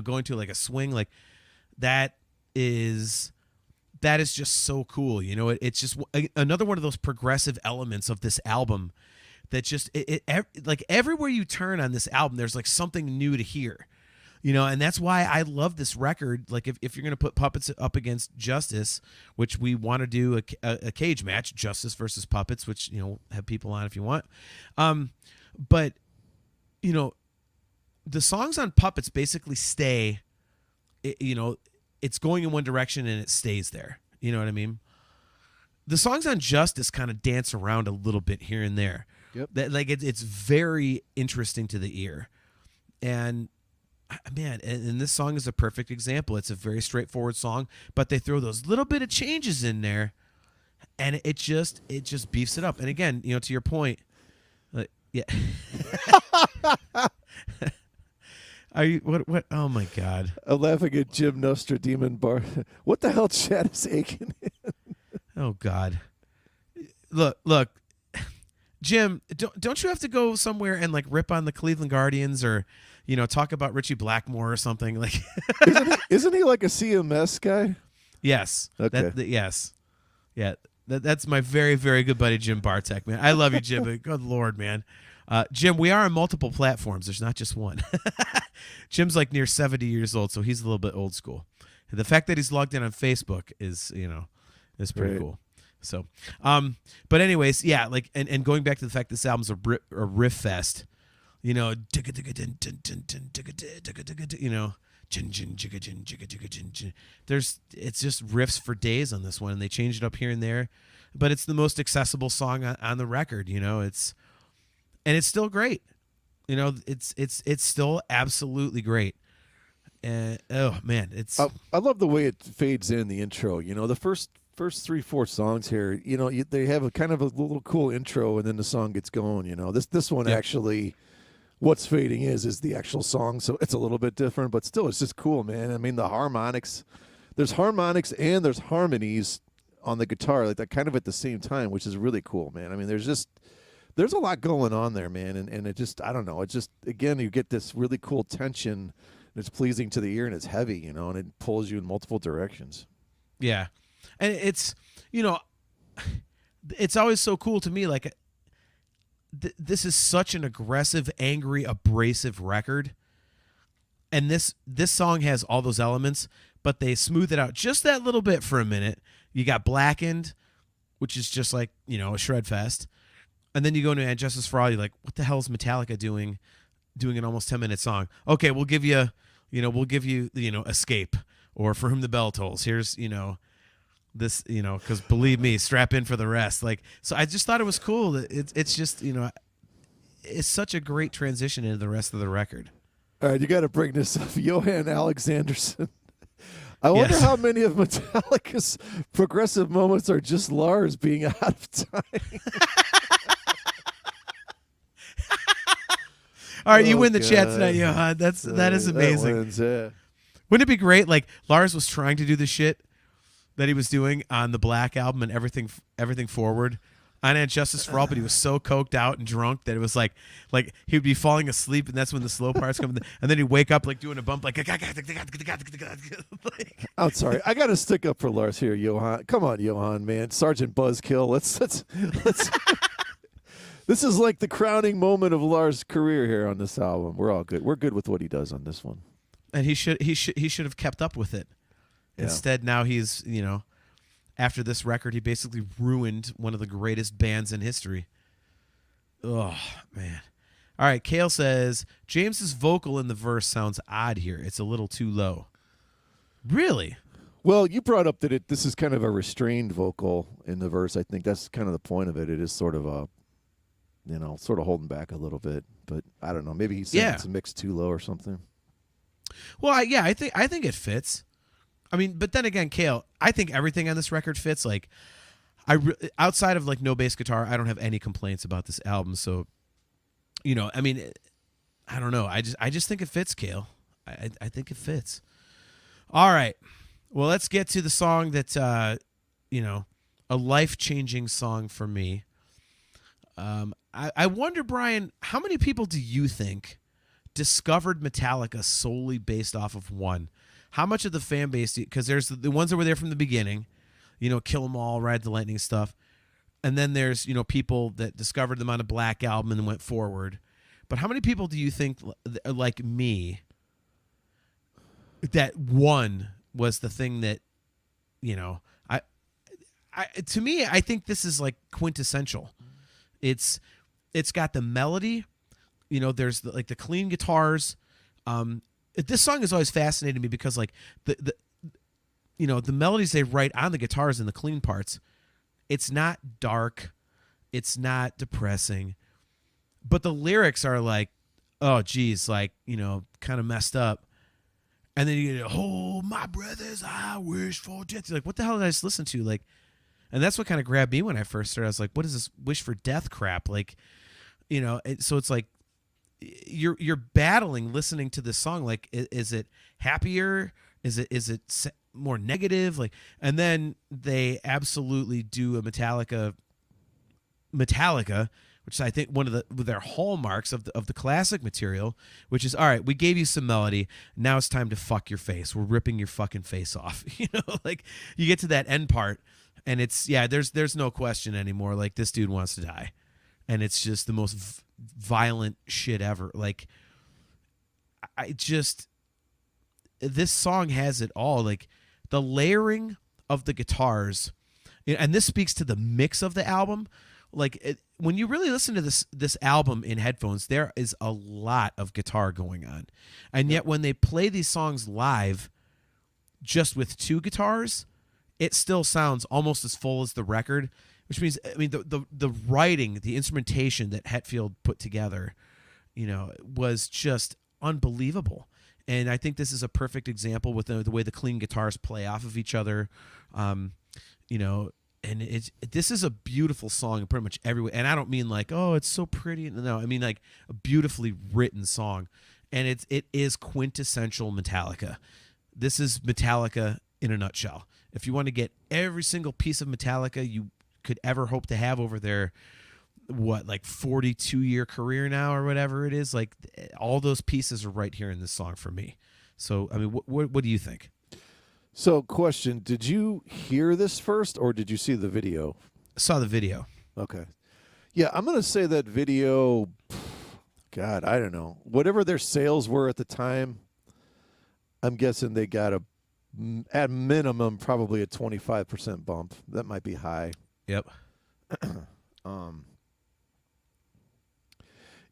going to like a swing, like that is just so cool. It's just another one of those progressive elements of this album that just like everywhere you turn on this album, there's like something new to hear. And that's why I love this record. Like, if you're going to put Puppets up against Justice, which we want to do a cage match, Justice versus Puppets, which, have people on if you want. But, the songs on Puppets basically stay, it's going in one direction and it stays there. You know what I mean? The songs on Justice kind of dance around a little bit here and there. Yep. It's very interesting to the ear. And, man, and this song is a perfect example. It's a very straightforward song, but they throw those little bit of changes in there, and it just beefs it up. And again, to your point, yeah. Are you what? Oh my God! I'm laughing at Jim Nostra Demon Bar. What the hell chat is Aiken in? Oh God! Look, Jim, don't you have to go somewhere and like rip on the Cleveland Guardians or? Talk about Richie Blackmore or something like. Isn't he like a CMS guy? Yes. Okay. Yes. Yeah. That's my very, very good buddy Jim Bartek, man. I love you, Jim. But good Lord, man. Jim, we are on multiple platforms. There's not just one. Jim's like near 70 years old, so he's a little bit old school. The fact that he's logged in on Facebook is pretty Right. cool. So, but anyways, yeah, like, and going back to the fact this album's a riff fest. It's just riffs for days on this one, and they change it up here and there, but it's the most accessible song on the record. It's still great. It's still absolutely great. And oh man, I love the way it fades in the intro. The first 3-4 songs here, they have a kind of a little cool intro, and then the song gets going. This one actually. What's fading is the actual song, so it's a little bit different, but still, it's just cool, man. I mean, the harmonics, there's harmonics and there's harmonies on the guitar, like that kind of at the same time, which is really cool, man. I mean, there's a lot going on there, man, and it just, I don't know, it just, again, you get this really cool tension, and it's pleasing to the ear, and it's heavy, and it pulls you in multiple directions. Yeah, and it's, it's always so cool to me. Like, this is such an aggressive, angry, abrasive record, and this song has all those elements, but they smooth it out just that little bit for a minute. You got Blackened, which is just like, you know, a shred fest, and then you go into And Justice for All. You're like, what the hell is Metallica doing an almost 10-minute song? Okay, we'll give you Escape, or For Whom the Bell Tolls. Here's, you know, this, you know, because believe me, strap in for the rest. Like, so I just thought it was cool. It's just, you know, it's such a great transition into the rest of the record. All right, you got to bring this up. Johan Alexanderson. I wonder Yes. how many of Metallica's progressive moments are just Lars being out of time. All right, you Oh, win the chat God. tonight, Johan. That is That amazing. wins, yeah. Wouldn't it be great? Like, Lars was trying to do the shit that he was doing on the Black album and everything forward on And Justice for All, but he was so coked out and drunk that it was like he would be falling asleep, and that's when the slow parts come, and then he'd wake up like doing a bump, like I'm sorry. I got to stick up for Lars here, Johan. Come on, Johan, man. Sergeant Buzzkill. Let's This is like the crowning moment of Lars' career here on this album. We're all good. We're good with what he does on this one. and he should have kept up with it. Yeah. Instead, now he's, you know, after this record, he basically ruined one of the greatest bands in history. Oh, man. All right, Kale says, James's vocal in the verse sounds odd here. It's a little too low. Really? Well, you brought up that this is kind of a restrained vocal in the verse. I think that's kind of the point of it. It is sort of a, you know, sort of holding back a little bit. But I don't know. Maybe he's saying it's mixed too low or something. Well, I think it fits. I mean, but then again, Kale, I think everything on this record fits. Like, outside of like no bass guitar, I don't have any complaints about this album. So, you know, I mean, I don't know. I just think it fits, Kale. I think it fits. All right. Well, let's get to the song that, you know, a life-changing song for me. I wonder, Brian, how many people do you think discovered Metallica solely based off of one? How much of the fan base, because there's the ones that were there from the beginning, you know, Kill 'Em All, Ride the Lightning stuff. And then there's, you know, people that discovered them on a Black album and went forward. But how many people do you think, like me, that one was the thing that, you know, to me, I think this is like quintessential. It's got the melody, you know, there's the clean guitars. This song has always fascinated me because like the you know, the melodies they write on the guitars and the clean parts, it's not dark, it's not depressing, but the lyrics are like, oh geez, like, you know, kind of messed up. And then you get, oh my brothers, I wish for death. You're like, what the hell did I just listen to? Like, and that's what kind of grabbed me when I first started. I was like, what is this wish for death crap? Like, you know, so it's like you're battling listening to this song. Like, is it happier? Is it more negative? Like, and then they absolutely do a Metallica, which I think one of their hallmarks of the classic material, which is, all right, we gave you some melody, now it's time to fuck your face. We're ripping your fucking face off. You know, like you get to that end part, and it's there's no question anymore. Like, this dude wants to die, and it's just the most violent shit ever. Like, this song has it all. Like the layering of the guitars, and this speaks to the mix of the album. Like when you really listen to this album in headphones, there is a lot of guitar going on, and yet when they play these songs live, just with two guitars, it still sounds almost as full as the record. Which means, I mean, the writing, the instrumentation that Hetfield put together, you know, was just unbelievable. And I think this is a perfect example with the way the clean guitars play off of each other, you know. And this is a beautiful song in pretty much every way. And I don't mean like, oh, it's so pretty. No, I mean like a beautifully written song. And it is quintessential Metallica. This is Metallica in a nutshell. If you want to get every single piece of Metallica you could ever hope to have over their 42-year career now or whatever it is, like all those pieces are right here in this song for me. So I mean, what do you think? So, question, did you hear this first or did you see the video? Saw the video. Okay. Yeah, I'm gonna say that video. God, I don't know. Whatever their sales were at the time, I'm guessing they got at minimum, probably a 25% bump. That might be high. Yep.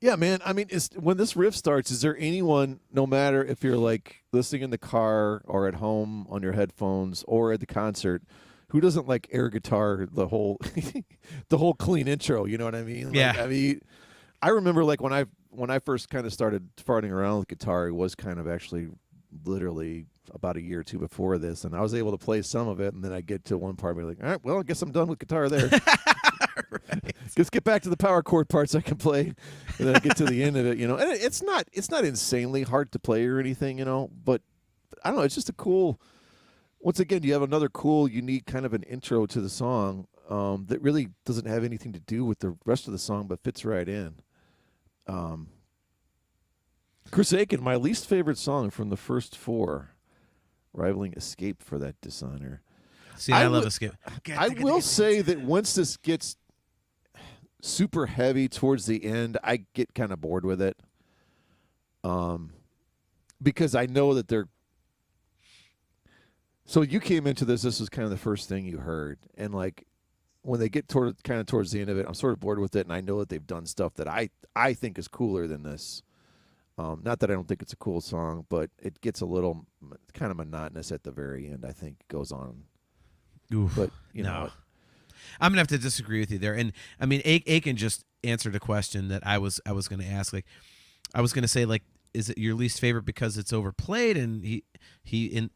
Yeah, man. I mean, when this riff starts, is there anyone, no matter if you're like listening in the car or at home on your headphones or at the concert, who doesn't like air guitar the whole the whole clean intro? You know what I mean? Like, Yeah. I mean, I remember like when I first kind of started farting around with guitar, it was kind of actually literally about a year or two before this, and I was able to play some of it, and then I get to one part where like, all right, well, I guess I'm done with guitar there. Right. Let's get back to the power chord parts I can play, and then I get to the end of it, And it's not insanely hard to play or anything, but I don't know. It's just a cool. Once again, you have another cool, unique kind of an intro to the song that really doesn't have anything to do with the rest of the song, but fits right in. Chris Aiken, my least favorite song from the first four, rivaling Escape for that dishonor. See, I love Escape. I will say that once this gets super heavy towards the end, I get kind of bored with it. Because I know that they're. So you came into this was kind of the first thing you heard. And like when they get towards the end of it, I'm sort of bored with it, and I know that they've done stuff that I think is cooler than this. Not that I don't think it's a cool song, but it gets a little kind of monotonous at the very end, I think, goes on. Oof, but you know, I'm gonna have to disagree with you there. And I mean, Aiken just answered a question that I was going to ask. Like, I was going to say, like, is it your least favorite because it's overplayed? And he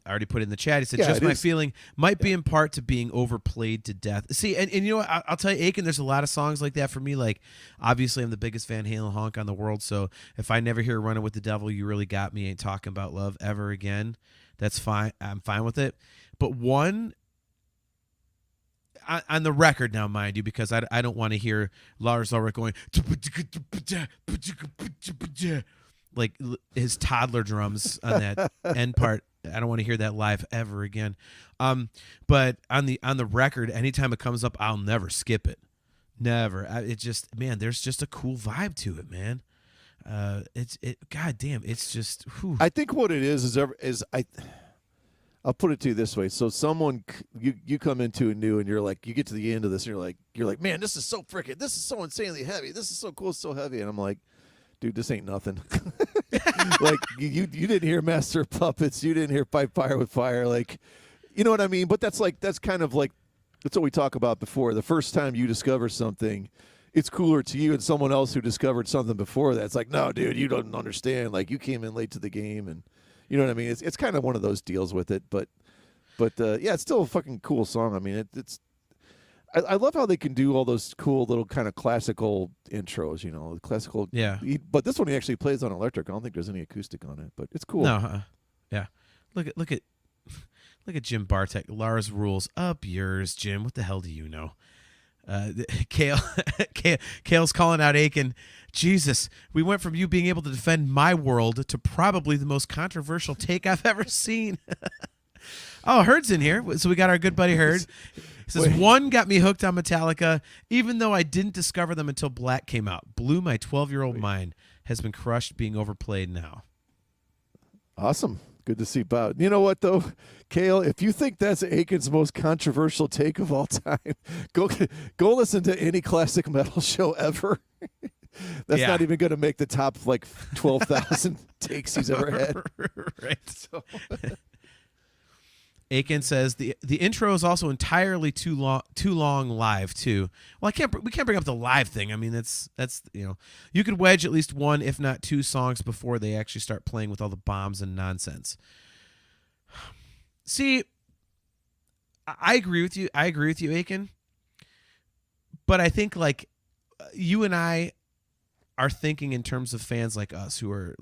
already put it in the chat. He said, just my feeling might be in part to being overplayed to death. See, and you know what? I'll tell you, Aiken, there's a lot of songs like that for me. Like, obviously, I'm the biggest Van Halen honk on the world. So if I never hear Running with the Devil, You Really Got Me, Ain't Talking About Love ever again, that's fine. I'm fine with it. But one, on the record now, mind you, because I don't want to hear Lars Ulrich going like his toddler drums on that end part. I don't want to hear that live ever again. But on the record, anytime it comes up, I'll never skip it. Never. It just, man, there's just a cool vibe to it, man. God damn, it's just. Whew. I think what it is I'll put it to you this way. So someone you come into a new and you're like, you get to the end of this and you're like, man, this is so insanely heavy. This is so cool, so heavy. And I'm like, dude, this ain't nothing. Like you didn't hear Master of Puppets, you didn't hear Fight Fire with Fire, like, you know what I mean? But that's kind of like that's what we talked about before. The first time you discover something, it's cooler to you and someone else who discovered something before that. It's like, no, dude, you don't understand. Like, you came in late to the game, and you know what I mean? It's kind of one of those deals with it, but yeah, it's still a fucking cool song. I mean, I love how they can do all those cool little kind of classical intros, classical. Yeah. But this one he actually plays on electric. I don't think there's any acoustic on it, but it's cool. No. Yeah. Look at Jim Bartek. Lars rules. Up yours, Jim. What the hell do you know? Kale's calling out Aiken. Jesus, we went from you being able to defend my world to probably the most controversial take I've ever seen. Oh, Herd's in here. So we got our good buddy Herd. He says, one got me hooked on Metallica, even though I didn't discover them until Black came out. Blew my 12-year-old mind. Has been crushed, being overplayed now. Awesome. Good to see Bob. You know what, though, Kale? If you think that's Aiken's most controversial take of all time, go listen to any classic metal show ever. That's not even going to make the top, 12,000 takes he's ever had. Right. So. Aiken says the intro is also entirely too long live too. Well, we can't bring up the live thing. I mean, that's you could wedge at least one, if not two songs before they actually start playing with all the bombs and nonsense. See, I agree with you. Aiken. But I think you and I are thinking in terms of fans like us who are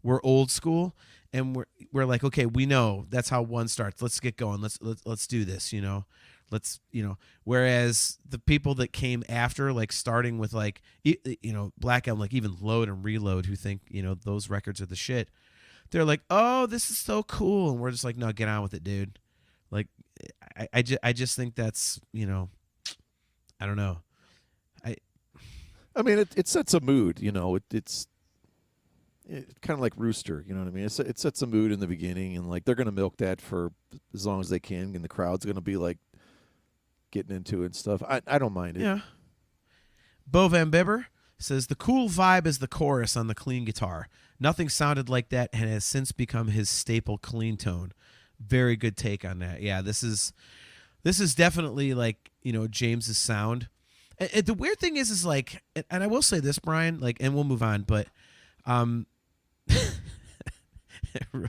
we're old school. And we're like, okay, we know that's how one starts. Let's get going. Let's do this. Whereas the people that came after, starting with Black Album, even Load and Reload, who think those records are the shit. They're like, oh, this is so cool, and we're just like, no, get on with it, dude. I just think that's I don't know. I mean, it sets a mood. It's kind of like Rooster. You know what I mean? It sets a mood in the beginning, and like they're gonna milk that for as long as they can, and the crowd's gonna be like getting into it and stuff. I don't mind it. Yeah. Bo Van Bibber says the cool vibe is the chorus on the clean guitar. Nothing sounded like that and has since become his staple clean tone. Very good take on that. Yeah, this is definitely like, James's sound. And the weird thing is like, and I will say this, Brian, like, and we'll move on, but real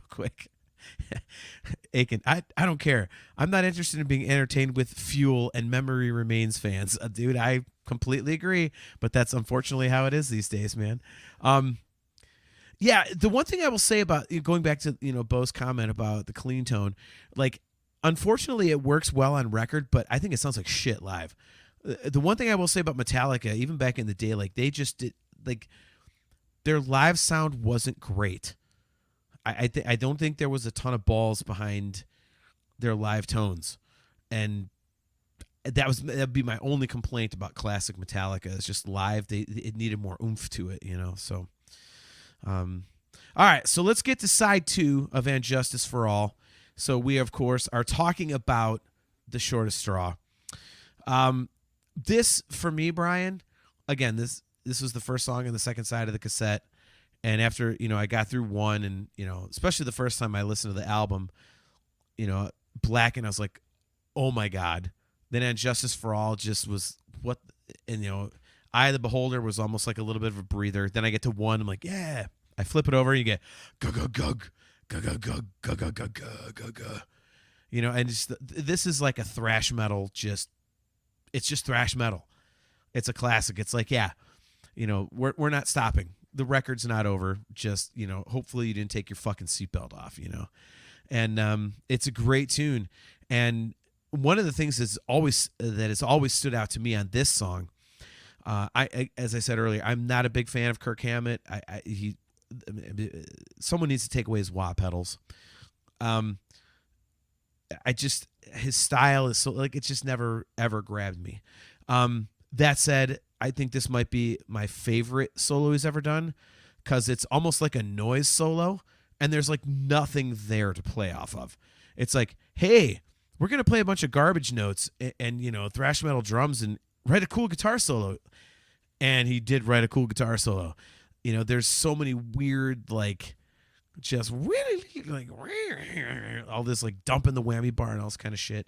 quick. Aiken, I don't care. I'm not interested in being entertained with Fuel and Memory Remains fans. Dude, I completely agree, but that's unfortunately how it is these days, man. Yeah, the one thing I will say about going back to Bo's comment about the clean tone, like unfortunately it works well on record, but I think it sounds like shit live. The one thing I will say about Metallica, even back in the day, like they just did, like their live sound wasn't great. I don't think there was a ton of balls behind their live tones, and that'd be my only complaint about classic Metallica. It's just live; it needed more oomph to it, So, all right, so let's get to side 2 of And Justice for All. So we, of course, are talking about The Shortest Straw. This for me, Brian. Again, this was the first song on the second side of the cassette. And after, I got through one and, especially the first time I listened to the album, Black, and I was like, oh my God. Then And Justice for All just was what, and, Eye of the Beholder was almost like a little bit of a breather. Then I get to one, I'm like, yeah. I flip it over and you get, gug, gug, gug, gug, gug, gug, gug, gug, gug, gug, gug. And this is like a thrash metal, it's just thrash metal. It's a classic. It's like, yeah, we're not stopping. The record's not over. Just, hopefully you didn't take your fucking seatbelt off, And it's a great tune. And one of the things that has always stood out to me on this song, as I said earlier, I'm not a big fan of Kirk Hammett. Someone needs to take away his wah pedals. His style is so like, it's just never ever grabbed me. That said, I think this might be my favorite solo he's ever done because it's almost like a noise solo and there's like nothing there to play off of. It's like, hey, we're going to play a bunch of garbage notes and thrash metal drums and write a cool guitar solo. And he did write a cool guitar solo. There's so many weird, like, just like all this like dumping the whammy bar and all this kind of shit.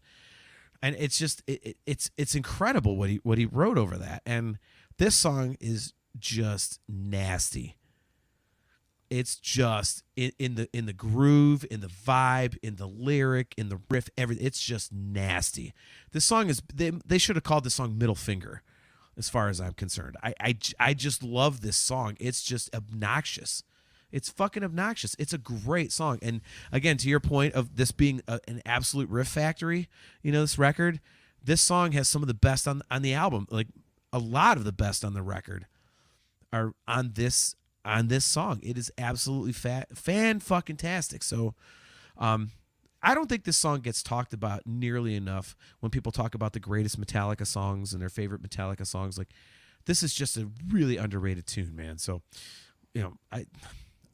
And it's just it's incredible what he wrote over that. And this song is just nasty. It's just in the groove, in the vibe, in the lyric, in the riff, everything. It's just nasty. This song is they should have called this song Middle Finger, as far as I'm concerned. I just love this song. It's just obnoxious. It's fucking obnoxious. It's a great song. And again, to your point of this being an absolute riff factory, this record, this song has some of the best on the album. Like a lot of the best on the record are on this song. It is absolutely fan-fucking-tastic. So I don't think this song gets talked about nearly enough when people talk about the greatest Metallica songs and their favorite Metallica songs. Like, this is just a really underrated tune, man. So,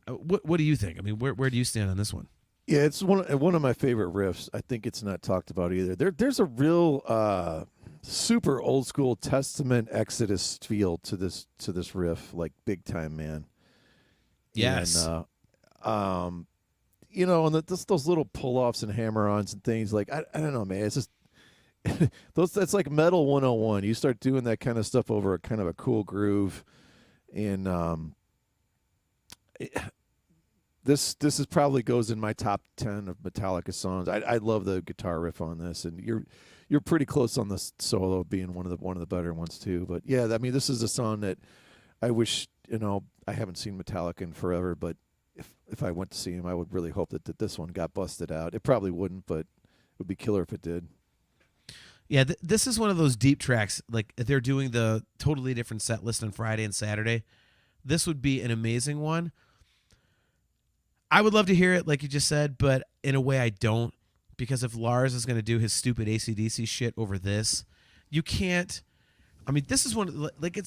what do you think? I mean, where do you stand on this one? Yeah, it's one of my favorite riffs. I think it's not talked about either. There's a real super old school Testament Exodus feel to this riff, like big time, man. Yes. And and those little pull-offs and hammer-ons and things, like I don't know, man. It's just that's like Metal 101. You start doing that kind of stuff over a kind of a cool groove, and this is probably goes in my top 10 of Metallica songs. I love the guitar riff on this, and you're pretty close on the solo being one of the better ones too. But yeah, I mean, this is a song that I wish I haven't seen Metallica in forever, but if I went to see him, I would really hope that this one got busted out. It probably wouldn't, but it would be killer if it did. Yeah, this is one of those deep tracks. Like, they're doing the totally different set list on Friday and Saturday. This would be an amazing one. I would love to hear it, like you just said, but in a way I don't, because if Lars is going to do his stupid AC/DC shit over this, you can't I mean, this is like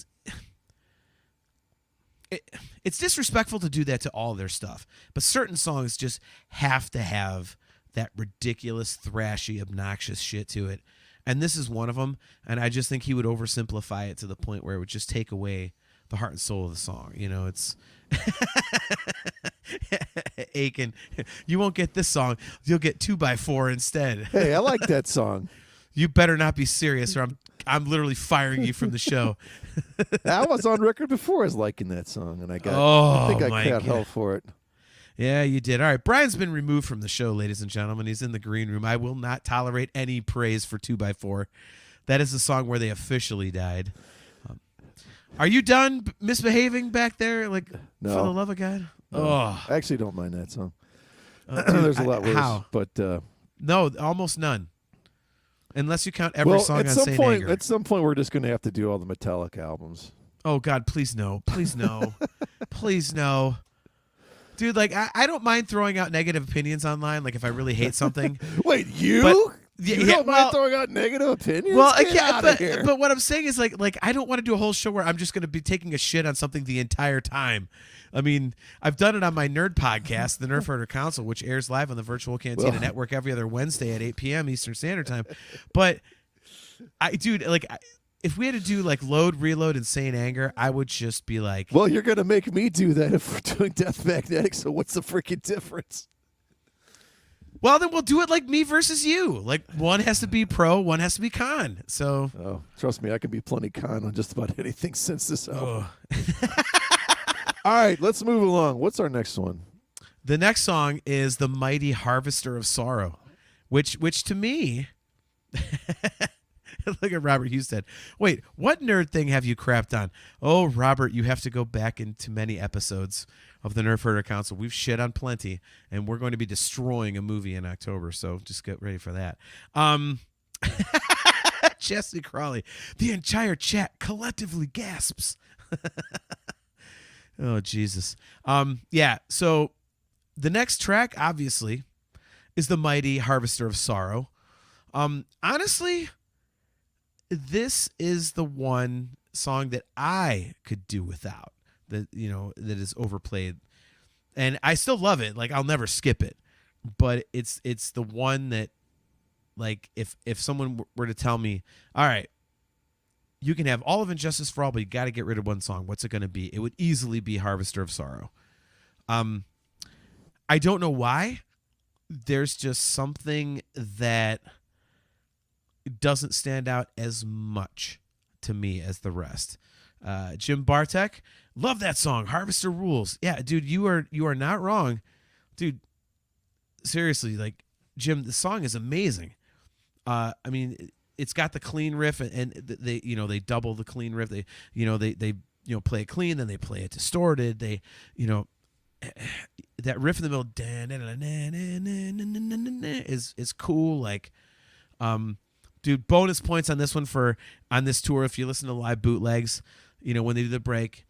it's disrespectful to do that to all their stuff, but certain songs just have to have that ridiculous, thrashy, obnoxious shit to it. And this is one of them. And I just think he would oversimplify it to the point where it would just take away the heart and soul of the song. You know, it's Aiken. You won't get this song. You'll get 2x4 instead. Hey, I like that song. You better not be serious, or I'm literally firing you from the show. I was on record before as liking that song, and I think I got hell for it. Yeah, you did. All right, Brian's been removed from the show, ladies and gentlemen. He's in the green room. I will not tolerate any praise for 2x4. That is the song where they officially died. Are you done misbehaving back there? Like, no. For the love of God? No. Oh, I actually don't mind that song. dude, There's a lot worse. How? But no, almost none. Unless you count every song on Saint Anger. At some point, we're just going to have to do all the Metallica albums. Oh, God, please no. Please no. Please no. Dude, like, I don't mind throwing out negative opinions online, like if I really hate something. Wait, you? But, you don't mind throwing out negative opinions? Well, but what I'm saying is like I don't want to do a whole show where I'm just going to be taking a shit on something the entire time. I mean, I've done it on my nerd podcast, the Nerf Herder Council, which airs live on the Virtual Cantina Network every other Wednesday at 8 p.m. Eastern Standard Time. But if we had to do like Load, Reload, and Saint Anger, I would just be like, well, you're going to make me do that if we're doing Death Magnetic, so what's the freaking difference? Well, then we'll do it like me versus you. Like, one has to be pro, one has to be con. So, trust me, I can be plenty con on just about anything since this album. All right, let's move along. What's our next one? The next song is The Mighty Harvester of Sorrow, which to me, look at Robert Husted. Wait, what nerd thing have you crapped on? Oh, Robert, you have to go back into many episodes of the Nerf Herder Council. We've shit on plenty, and we're going to be destroying a movie in October, so just get ready for that. Jesse Crawley, the entire chat collectively gasps. Oh, Jesus. Yeah, so the next track, obviously, is The Mighty Harvester of Sorrow. Honestly, this is the one song that I could do without, that is overplayed. And I still love it. Like, I'll never skip it. But it's the one that, like, if someone were to tell me, all right, you can have all of Injustice for All, but you got to get rid of one song, what's it going to be? It would easily be Harvester of Sorrow. I don't know why. There's just something that doesn't stand out as much to me as the rest. Jim Bartek, love that song. Harvester rules. Yeah, dude, you are not wrong. Dude, seriously, like, Jim, the song is amazing. I mean, it's got the clean riff, and they double the clean riff. They play it clean, then they play it distorted. They, that riff in the middle is cool. Like, dude, bonus points on this one on this tour. If you listen to live bootlegs, when they do the break,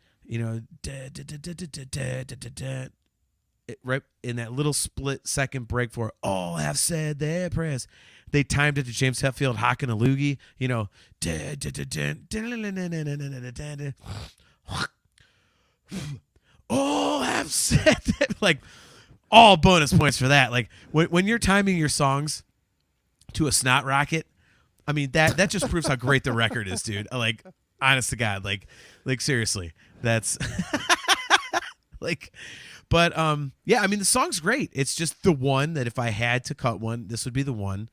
right in that little split second break for all have said their prayers. They timed it to James Hetfield hocking a loogie, all have said that. Like, all bonus points for that. Like, when you're timing your songs to a snot rocket, I mean, that just proves how great the record is, dude. Like, honest to God, like seriously, that's like, but yeah, I mean, the song's great. It's just the one that if I had to cut one, this would be the one.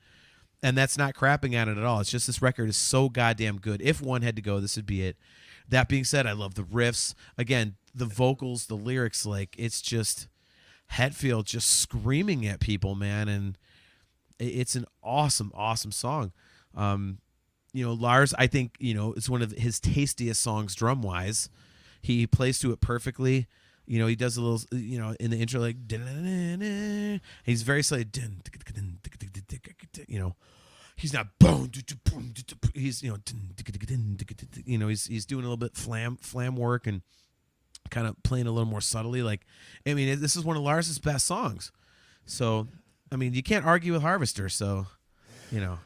And that's not crapping on it at all. It's just this record is so goddamn good. If one had to go, this would be it. That being said, I love the riffs. Again, the vocals, the lyrics, like, it's just Hetfield just screaming at people, man. And it's an awesome, awesome song. Lars, I think, it's one of his tastiest songs drum-wise. He plays to it perfectly. He does a little, in the intro, like, he's very slightly, he's not, he's, he's doing a little bit flam work and kind of playing a little more subtly. Like, I mean, this is one of Lars's best songs. So, I mean, you can't argue with Harvester. So, All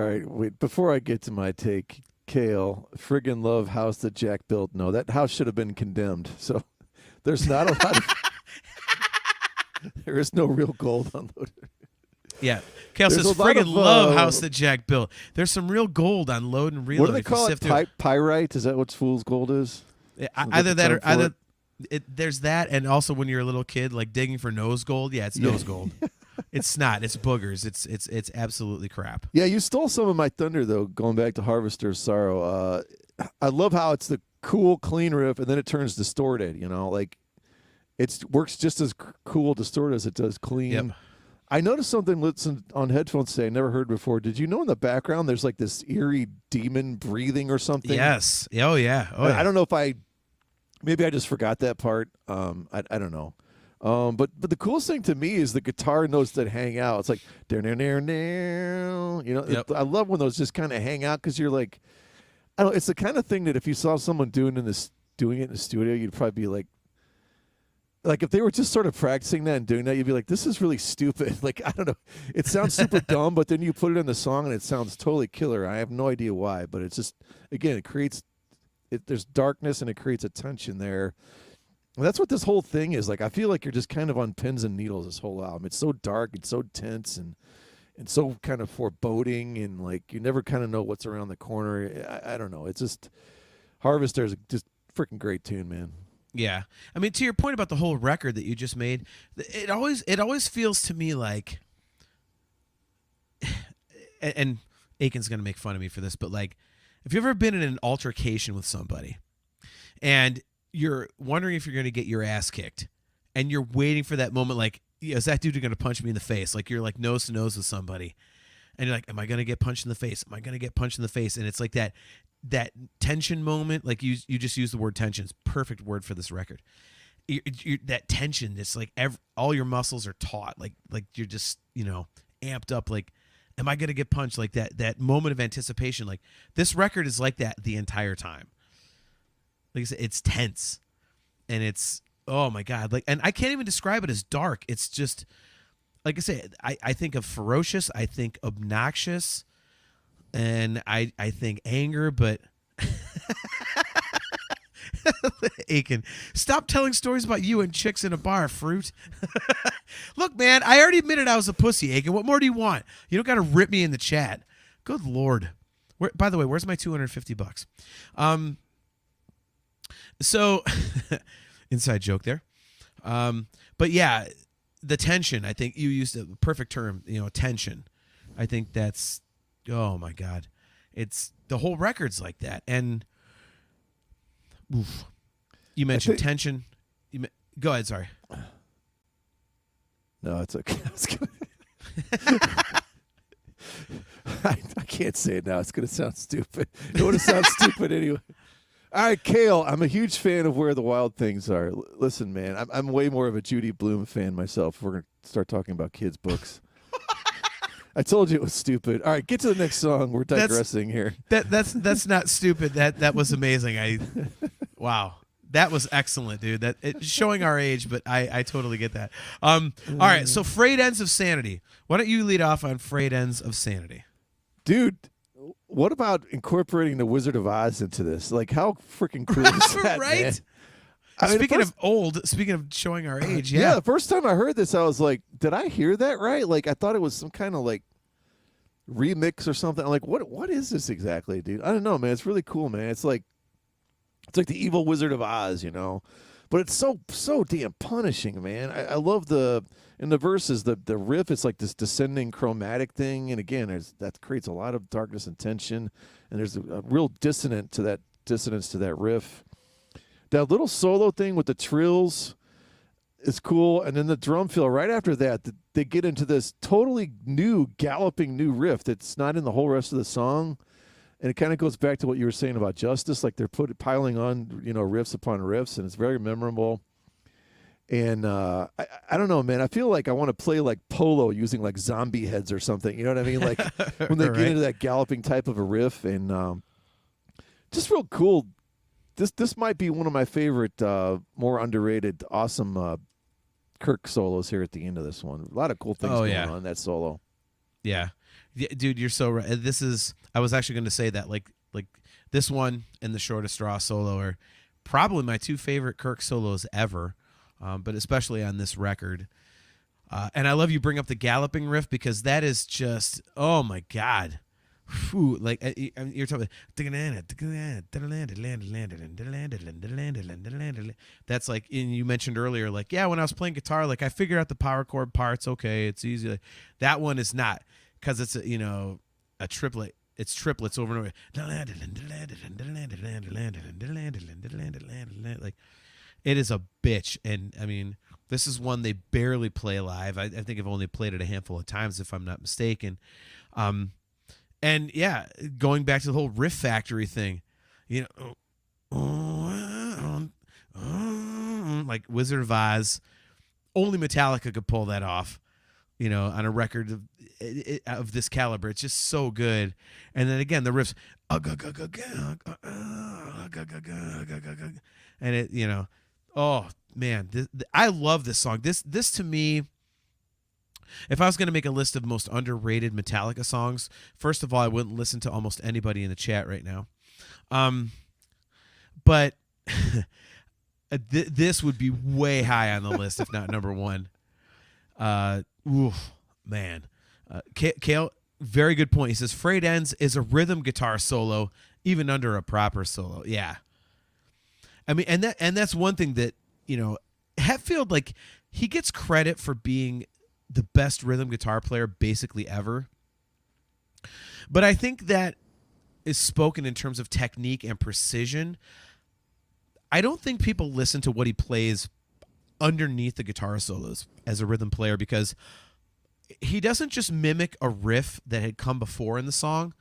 right, wait, before I get to my take, Kale, friggin' love house that Jack built. No, that house should have been condemned. So there's not a lot of. There is no real gold unloaded. Yeah. Kale There's says, a lot friggin' of, love house that Jack built. There's some real gold on load and reload. What do they if you call sift it? through Pyrite? Is that what fool's gold is? Yeah, Is that either the that term or for either it? there's that, and also when you're a little kid, like digging for nose gold. Yeah, it's nose gold. It's snot. It's boogers. It's absolutely crap. Yeah, you stole some of my thunder though. Going back to Harvester's Sorrow, I love how it's the cool, clean riff, and then it turns distorted. You know, like it works just as cool distorted as it does clean. Yep. I noticed something listen on headphones today I never heard before. Did you know in the background there's like this eerie demon breathing or something? Yes. Oh yeah. Oh yeah. I don't know if maybe I just forgot that part. I don't know. But the coolest thing to me is the guitar notes that hang out. It's like you know. Yep. I love when those just kind of hang out because you're like, I don't. It's the kind of thing that if you saw someone doing it in the studio, you'd probably be like if they were just sort of practicing that and doing that, you'd be like, this is really stupid. Like I don't know. It sounds super dumb, but then you put it in the song and it sounds totally killer. I have no idea why, but it's just again it creates. There's darkness and it creates a tension there. And that's what this whole thing is. Like I feel like you're just kind of on pins and needles this whole album. It's so dark, it's so tense and so kind of foreboding and like you never kind of know what's around the corner. I don't know. It's just Harvester's just freaking great tune, man. Yeah. I mean, to your point about the whole record that you just made, it always feels to me like, and Aiken's going to make fun of me for this, but like, if you've ever been in an altercation with somebody and you're wondering if you're going to get your ass kicked and you're waiting for that moment, like, is that dude going to punch me in the face? Like you're like nose to nose with somebody and you're like, am I going to get punched in the face? Am I going to get punched in the face? And it's like that tension moment. Like you just use the word tension. It's a perfect word for this record. That tension, it's like all your muscles are taut. Like you're just, amped up. Like, am I going to get punched? Like that moment of anticipation. Like this record is like that the entire time. Like I said, it's tense and it's, oh my God. Like, and I can't even describe it as dark. It's just, like I said, I think of ferocious, I think obnoxious, and I think anger, but Aiken, stop telling stories about you and chicks in a bar, fruit. Look, man, I already admitted I was a pussy, Aiken. What more do you want? You don't got to rip me in the chat. Good Lord. By the way, where's my $250? So, inside joke there. But yeah, the tension, I think you used the perfect term, tension. I think that's, oh my God. It's the whole record's like that. And oof, you mentioned tension. Go ahead. Sorry. No, it's okay. I can't say it now. It's going to sound stupid. It would have sounded stupid anyway. All right, Kale, I'm a huge fan of Where the Wild Things Are. Listen, man, I'm way more of a Judy Blume fan myself. If we're going to start talking about kids' books. I told you it was stupid. All right, get to the next song. We're digressing here. That's not stupid. That was amazing. Wow. That was excellent, dude. Showing our age, but I totally get that. All right, so Frayed Ends of Sanity. Why don't you lead off on Frayed Ends of Sanity? Dude, what about incorporating the Wizard of Oz into this? Like, how freaking cool is that, right? Man? I mean, speaking of showing our age, yeah. The first time I heard this, I was like, did I hear that right? Like, I thought it was some kind of like remix or something. I'm like, what is this exactly, dude? I don't know, man. It's really cool, man. It's like the evil Wizard of Oz, but it's so damn punishing, man. I love in the verses, the riff is like this descending chromatic thing, and again, that creates a lot of darkness and tension, and there's a real dissonance to that riff. That little solo thing with the trills is cool, and then the drum fill right after that, they get into this totally galloping new riff that's not in the whole rest of the song. And it kind of goes back to what you were saying about Justice, like they're piling on, riffs upon riffs, and it's very memorable. And I don't know, man. I feel like I want to play like polo using like zombie heads or something. You know what I mean? Like when they get into that galloping type of a riff, and just real cool. This might be one of my favorite, more underrated, awesome Kirk solos here at the end of this one. A lot of cool things going on in that solo. Yeah, dude, you're so right. I was actually going to say that, like This one and the Shortest Straw solo are probably my two favorite Kirk solos ever, but especially on this record. And I love you bring up the galloping riff because that is just, oh my God. Whew, like you're talking that's like, and you mentioned earlier, like, yeah, when I was playing guitar, like I figured out the power chord parts. Okay. It's easy. Like, that one is not, because it's a triplet. It's triplets over and over. Like, it is a bitch. And I mean, this is one they barely play live. I think I've only played it a handful of times, if I'm not mistaken. And yeah, going back to the whole Riff Factory thing, like Wizard of Oz, only Metallica could pull that off, on a record of this caliber. It's just so good. And then again, the riffs, and it, oh man, I love this song. This to me, if I was going to make a list of most underrated Metallica songs, first of all, I wouldn't listen to almost anybody in the chat right now. But this would be way high on the list, if not number one. Man. Kale, very good point. He says, Frayed Ends is a rhythm guitar solo, even under a proper solo. Yeah. I mean, and that's one thing that, Hetfield, like, he gets credit for being the best rhythm guitar player basically ever. But I think that is spoken in terms of technique and precision. I don't think people listen to what he plays underneath the guitar solos as a rhythm player, because he doesn't just mimic a riff that had come before in the song.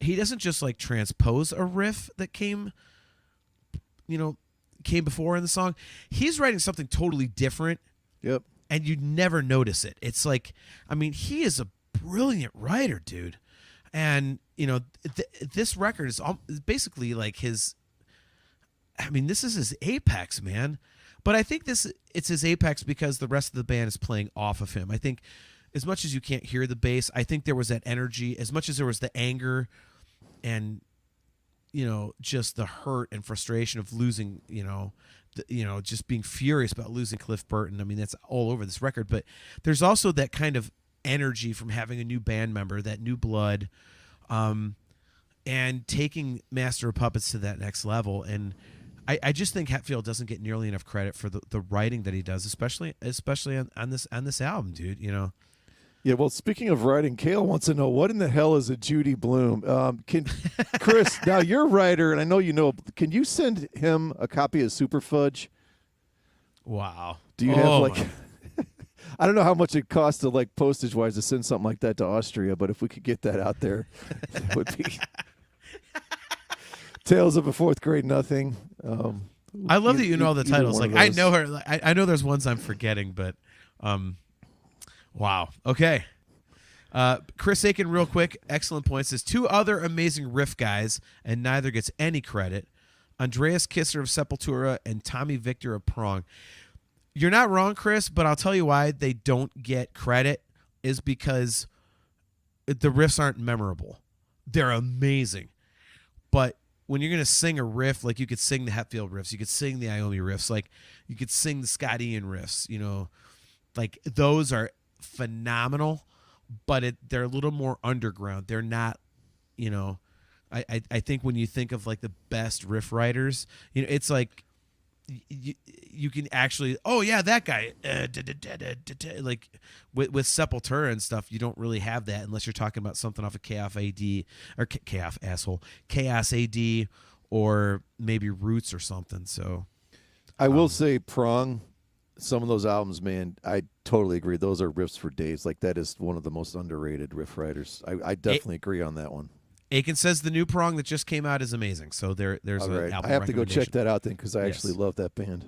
He doesn't just like transpose a riff that came before in the song. He's writing something totally different. Yep. And you never notice it. It's like, I mean, he is a brilliant writer, dude. And, this record is basically like his, I mean, this is his apex, man. But I think it's his apex because the rest of the band is playing off of him. I think as much as you can't hear the bass, I think there was that energy, as much as there was the anger and, just the hurt and frustration of losing, just being furious about losing Cliff Burton. I mean, that's all over this record. But there's also that kind of energy from having a new band member, that new blood, and taking Master of Puppets to that next level. And I just think Hetfield doesn't get nearly enough credit for the writing that he does, especially on this album, dude. Yeah, well, speaking of writing, Kale wants to know, what in the hell is a Judy Blume? Can Chris, now you're a writer, and I know can you send him a copy of Super Fudge? Wow. Do you have I don't know how much it costs to postage-wise to send something like that to Austria, but if we could get that out there, it would be Tales of a Fourth Grade Nothing. I love that you know all the titles. Like, I know her. I know there's ones I'm forgetting, but wow. Okay. Chris Aiken, real quick, excellent point, says 2 other amazing riff guys, and neither gets any credit. Andreas Kisser of Sepultura and Tommy Victor of Prong. You're not wrong, Chris, but I'll tell you why they don't get credit is because the riffs aren't memorable. They're amazing. But when you're going to sing a riff, like you could sing the Hetfield riffs, you could sing the Iommi riffs, like you could sing the Scott Ian riffs, like those are phenomenal, but they're a little more underground. They're not, I think when you think of like the best riff writers, it's like you can actually, oh yeah, that guy, like with Sepultura and stuff, you don't really have that unless you're talking about something off of Chaos AD or maybe Roots or something. So I will say Prong, some of those albums, man, I totally agree. Those are riffs for days. Like that is one of the most underrated riff writers. I definitely agree on that one. Aiken says the new Prong that just came out is amazing. So there's an album I have to go check that out then because I Yes. actually love that band.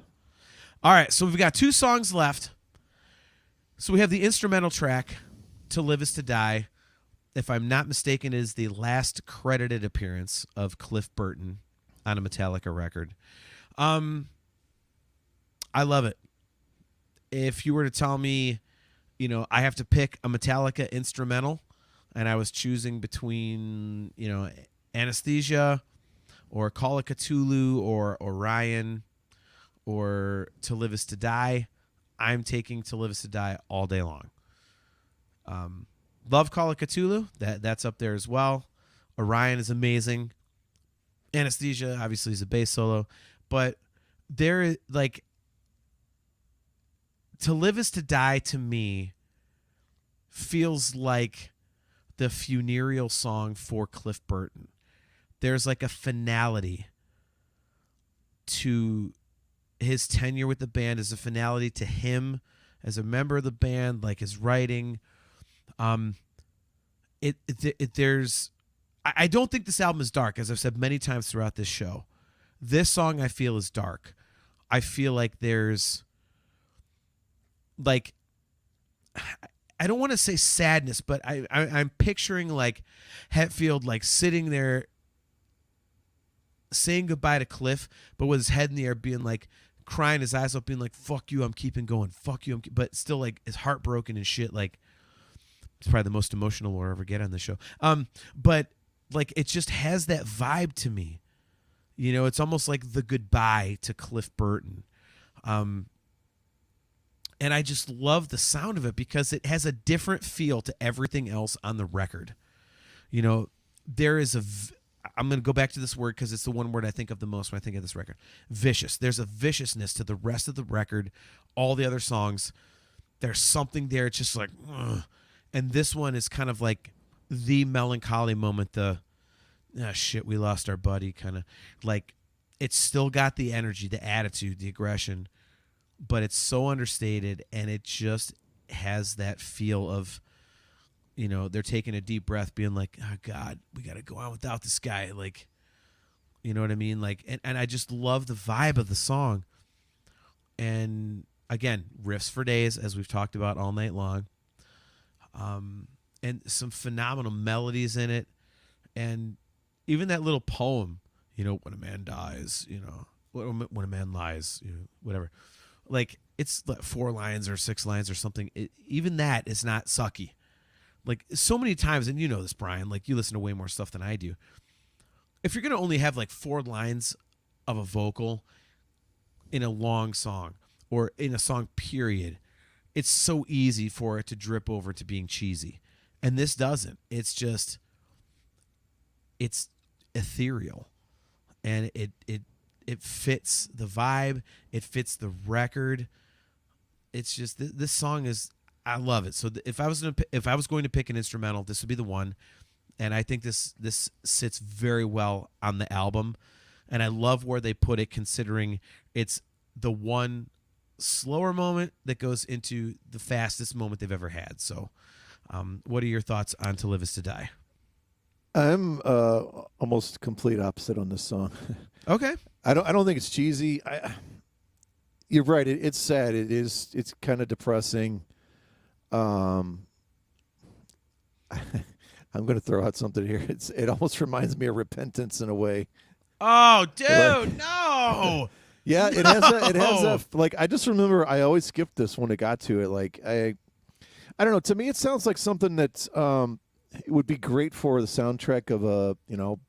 All right, so we've got 2 songs left. So we have the instrumental track, To Live Is to Die. If I'm not mistaken, is the last credited appearance of Cliff Burton on a Metallica record. I love it. If you were to tell me, I have to pick a Metallica instrumental, and I was choosing between, Anesthesia or Call of Cthulhu or Orion or To Live Is to Die, I'm taking To Live Is to Die all day long. Love Call of Cthulhu. That's up there as well. Orion is amazing. Anesthesia obviously is a bass solo, but there, like, To Live Is to Die to me feels like the funereal song for Cliff Burton. There's like a finality to his tenure with the band, as a finality to him as a member of the band, like his writing. There's, I don't think this album is dark, as I've said many times throughout this show. This song I feel is dark. I feel like there's, like, I don't want to say sadness, but I'm picturing like Hetfield like sitting there saying goodbye to Cliff, but with his head in the air, being like, crying his eyes up, being like, fuck you, I'm keeping going, fuck you, but still like is heartbroken and shit. Like, it's probably the most emotional we'll ever get on the show. But like, it just has that vibe to me. You know, it's almost like the goodbye to Cliff Burton. And I just love the sound of it because it has a different feel to everything else on the record. You know, there is I'm going to go back to this word because it's the one word I think of the most when I think of this record. Vicious. There's a viciousness to the rest of the record. All the other songs, there's something there. It's just like, ugh. And this one is kind of like the melancholy moment, shit, we lost our buddy kind of. Like, it's still got the energy, the attitude, the aggression, but it's so understated, and it just has that feel of, you know, they're taking a deep breath, being like, oh God, we got to go on without this guy. Like, you know what I mean? Like, and I just love the vibe of the song. And again, riffs for days, as we've talked about all night long. And some phenomenal melodies in it. And even that little poem, you know, when a man dies, you know, when a man lies, you know, whatever. Like, it's like 4 lines or 6 lines or something. Even that is not sucky. Like, so many times, and you know this, Brian, like, you listen to way more stuff than I do. If you're going to only have like 4 lines of a vocal in a long song or in a song period, it's so easy for it to drip over to being cheesy. And this doesn't. It's just, it's ethereal. And it fits the vibe. It fits the record. It's just, this song is, I love it. So if I was going to pick an instrumental, this would be the one. And I think this sits very well on the album. And I love where they put it, considering it's the one slower moment that goes into the fastest moment they've ever had. So what are your thoughts on To Live Is to Die? I'm almost complete opposite on this song. Okay. I don't think it's cheesy. You're right. It's sad. It's kind of depressing. I'm going to throw out something here. It almost reminds me of Repentance in a way. Oh, dude, like, no. Yeah, it has a like, I just remember I always skipped this when it got to it. Like, I don't know. To me, it sounds like something that it would be great for the soundtrack of a, you know,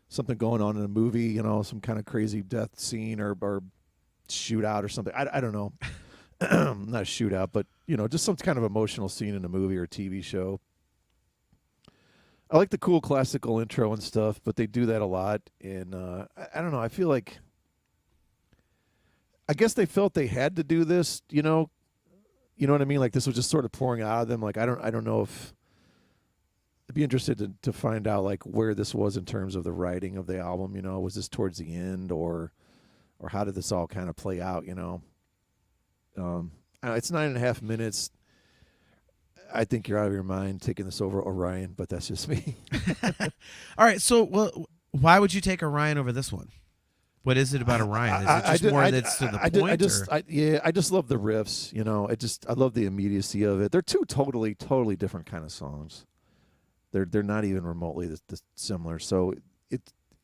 something going on in a movie, you know, some kind of crazy death scene or shootout or something. I don't know. Not a shootout, but, you know, just some kind of emotional scene in a movie or a TV show. I like the cool classical intro and stuff, but they do that a lot. And I don't know. I feel like, I guess they felt they had to do this, you know what I mean? Like, this was just sort of pouring out of them. Like, I don't know if, I'd be interested to find out like where this was in terms of the writing of the album. You know, was this towards the end or how did this all kind of play out? You know, it's 9.5 minutes. I think you're out of your mind taking this over Orion, but that's just me. All right. So, why would you take Orion over this one? What is it about Orion? Is it just more that's to the point? I just love the riffs. You know, I love the immediacy of it. They're two totally different kind of songs. They're not even remotely this similar. So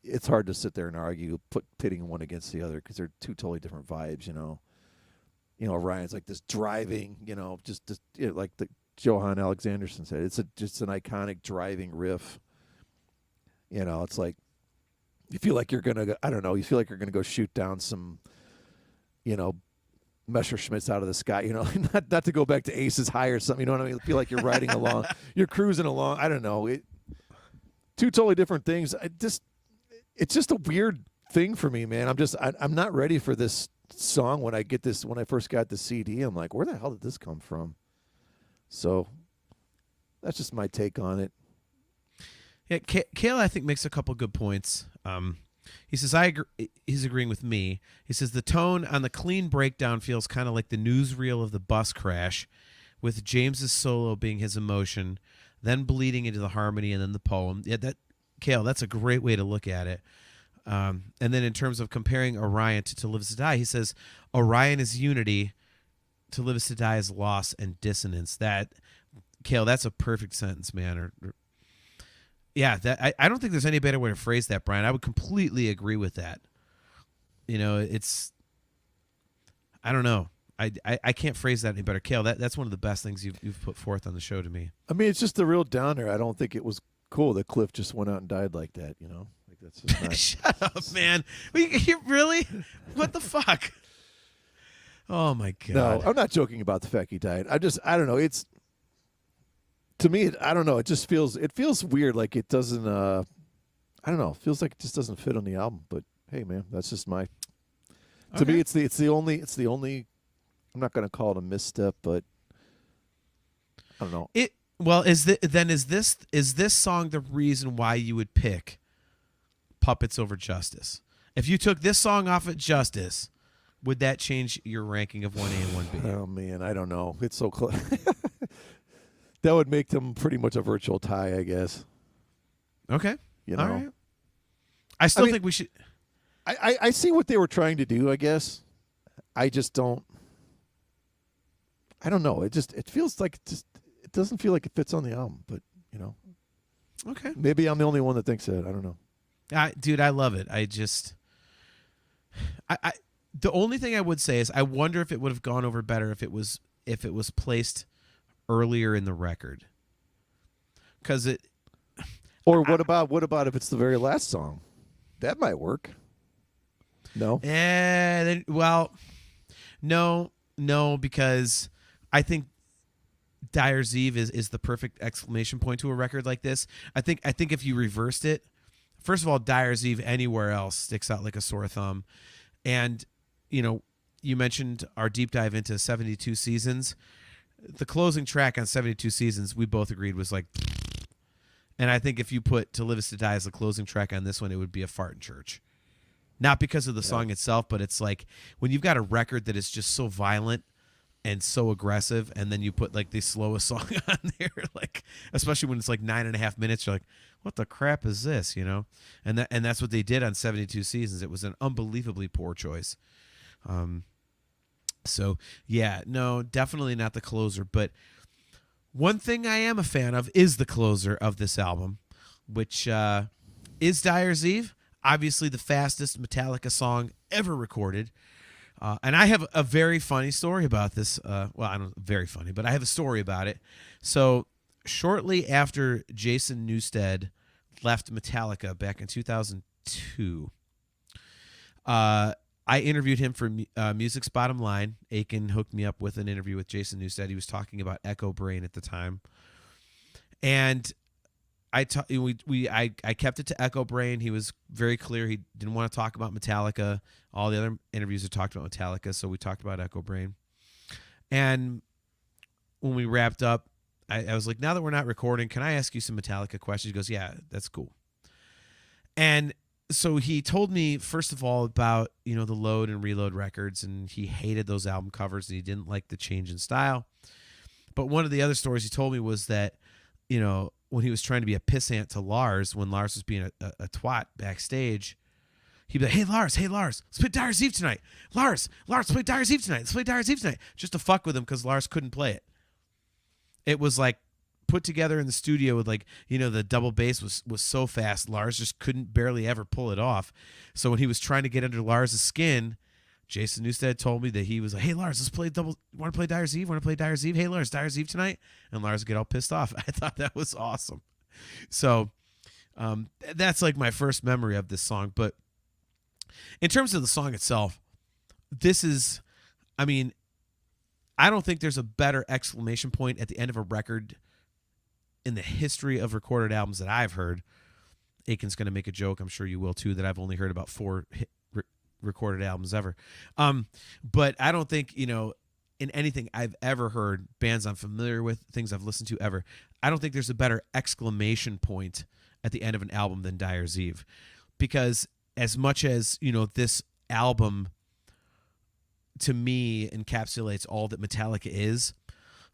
it's hard to sit there and argue, pitting one against the other, because they're two totally different vibes. You know, Orion's like this driving. You know, just you know, like the Johan Alexanderson said, it's just an iconic driving riff. You know, it's like you feel like you're gonna, I don't know, you feel like you're gonna go shoot down some, you know, Messerschmitts out of the sky, you know, not to go back to Aces High or something, you know what I mean? I feel like you're riding along, you're cruising along. I don't know. Two totally different things. It's just a weird thing for me, man. I'm not ready for this song when I first got the CD. I'm like, where the hell did this come from? So that's just my take on it. Yeah, Kale, I think, makes a couple good points. He says, he's agreeing with me. He says, the tone on the clean breakdown feels kind of like the newsreel of the bus crash, with James's solo being his emotion, then bleeding into the harmony and then the poem. Yeah, Kale, that's a great way to look at it. And then in terms of comparing Orion to Live Is to Die, he says, Orion is unity, To Live Is to Die is loss and dissonance. Kale, that's a perfect sentence, man. Yeah, I don't think there's any better way to phrase that, Brian. I would completely agree with that. You know, I don't know. I can't phrase that any better. Kale, that's one of the best things you've put forth on the show to me. I mean, it's just a real downer. I don't think it was cool that Cliff just went out and died like that, you know? Like that's just not... Shut up, man. Really? What the fuck? Oh, my God. No, I'm not joking about the fact he died. I don't know. It's... To me, I don't know. It feels weird. Like it doesn't. I don't know. It feels like it just doesn't fit on the album. But hey, man, that's just my. To me, it's the only. I'm not going to call it a misstep, but I don't know. Is this song the reason why you would pick Puppets over Justice? If you took this song off at Justice, would that change your ranking of 1A and 1B? Oh man, I don't know. It's so close. That would make them pretty much a virtual tie, I guess. Okay. You know? All right. I still think we should. I see what they were trying to do, I guess. I just don't. I don't know. It feels like it doesn't feel like it fits on the album, but you know. Okay. Maybe I'm the only one that thinks that. I don't know. Dude, I love it. The only thing I would say is I wonder if it would have gone over better if it was placed earlier in the record, because it. Or what about if it's the very last song? That might work. No. No, because I think Dyer's Eve is the perfect exclamation point to a record like this. I think if you reversed it, first of all, Dyer's Eve anywhere else sticks out like a sore thumb, and you know, you mentioned our deep dive into 72 Seasons. The closing track on 72 Seasons, we both agreed was like, and I think if you put To Live Is to Die as the closing track on this one, it would be a fart in church. Not because of the song itself, but it's like when you've got a record that is just so violent and so aggressive, and then you put like the slowest song on there, like especially when it's like 9.5 minutes, you're like, what the crap is this, you know? And that's what they did on 72 Seasons. It was an unbelievably poor choice. So, yeah, no, definitely not the closer. But one thing I am a fan of is the closer of this album, which is Dyer's Eve, obviously the fastest Metallica song ever recorded. And I have a very funny story about this. Well, I don't very funny, but I have a story about it. So shortly after Jason Newsted left Metallica back in 2002, I interviewed him for Music's Bottom Line. Aiken hooked me up with an interview with Jason Newsted. He was talking about Echo Brain at the time. And I kept it to Echo Brain. He was very clear. He didn't want to talk about Metallica. All the other interviews had talked about Metallica, so we talked about Echo Brain. And when we wrapped up, I was like, now that we're not recording, can I ask you some Metallica questions? He goes, yeah, that's cool. And so he told me, first of all, about, you know, the Load and Reload records, and he hated those album covers, and he didn't like the change in style. But one of the other stories he told me was that, you know, when he was trying to be a pissant to Lars, when Lars was being a twat backstage, he'd be like, hey, Lars, let's play Dyer's Eve tonight. Lars, let's play Dyer's Eve tonight. Let's play Dyer's Eve tonight. Just to fuck with him because Lars couldn't play it. It was like put together in the studio with, like, you know, the double bass was so fast, Lars just couldn't barely ever pull it off. So when he was trying to get under Lars' skin, Jason Newsted told me that he was like, hey, Lars, let's play want to play Dyer's Eve? Want to play Dyer's Eve? Hey, Lars, Dyer's Eve tonight? And Lars would get all pissed off. I thought that was awesome. So That's like my first memory of this song. But in terms of the song itself, this is, I mean, I don't think there's a better exclamation point at the end of a record in the history of recorded albums that I've heard. Aiken's going to make a joke, I'm sure you will too, that I've only heard about 4 recorded albums ever. But I don't think, in anything I've ever heard, bands I'm familiar with, things I've listened to ever, I don't think there's a better exclamation point at the end of an album than Dyer's Eve. Because as much as, this album to me encapsulates all that Metallica is,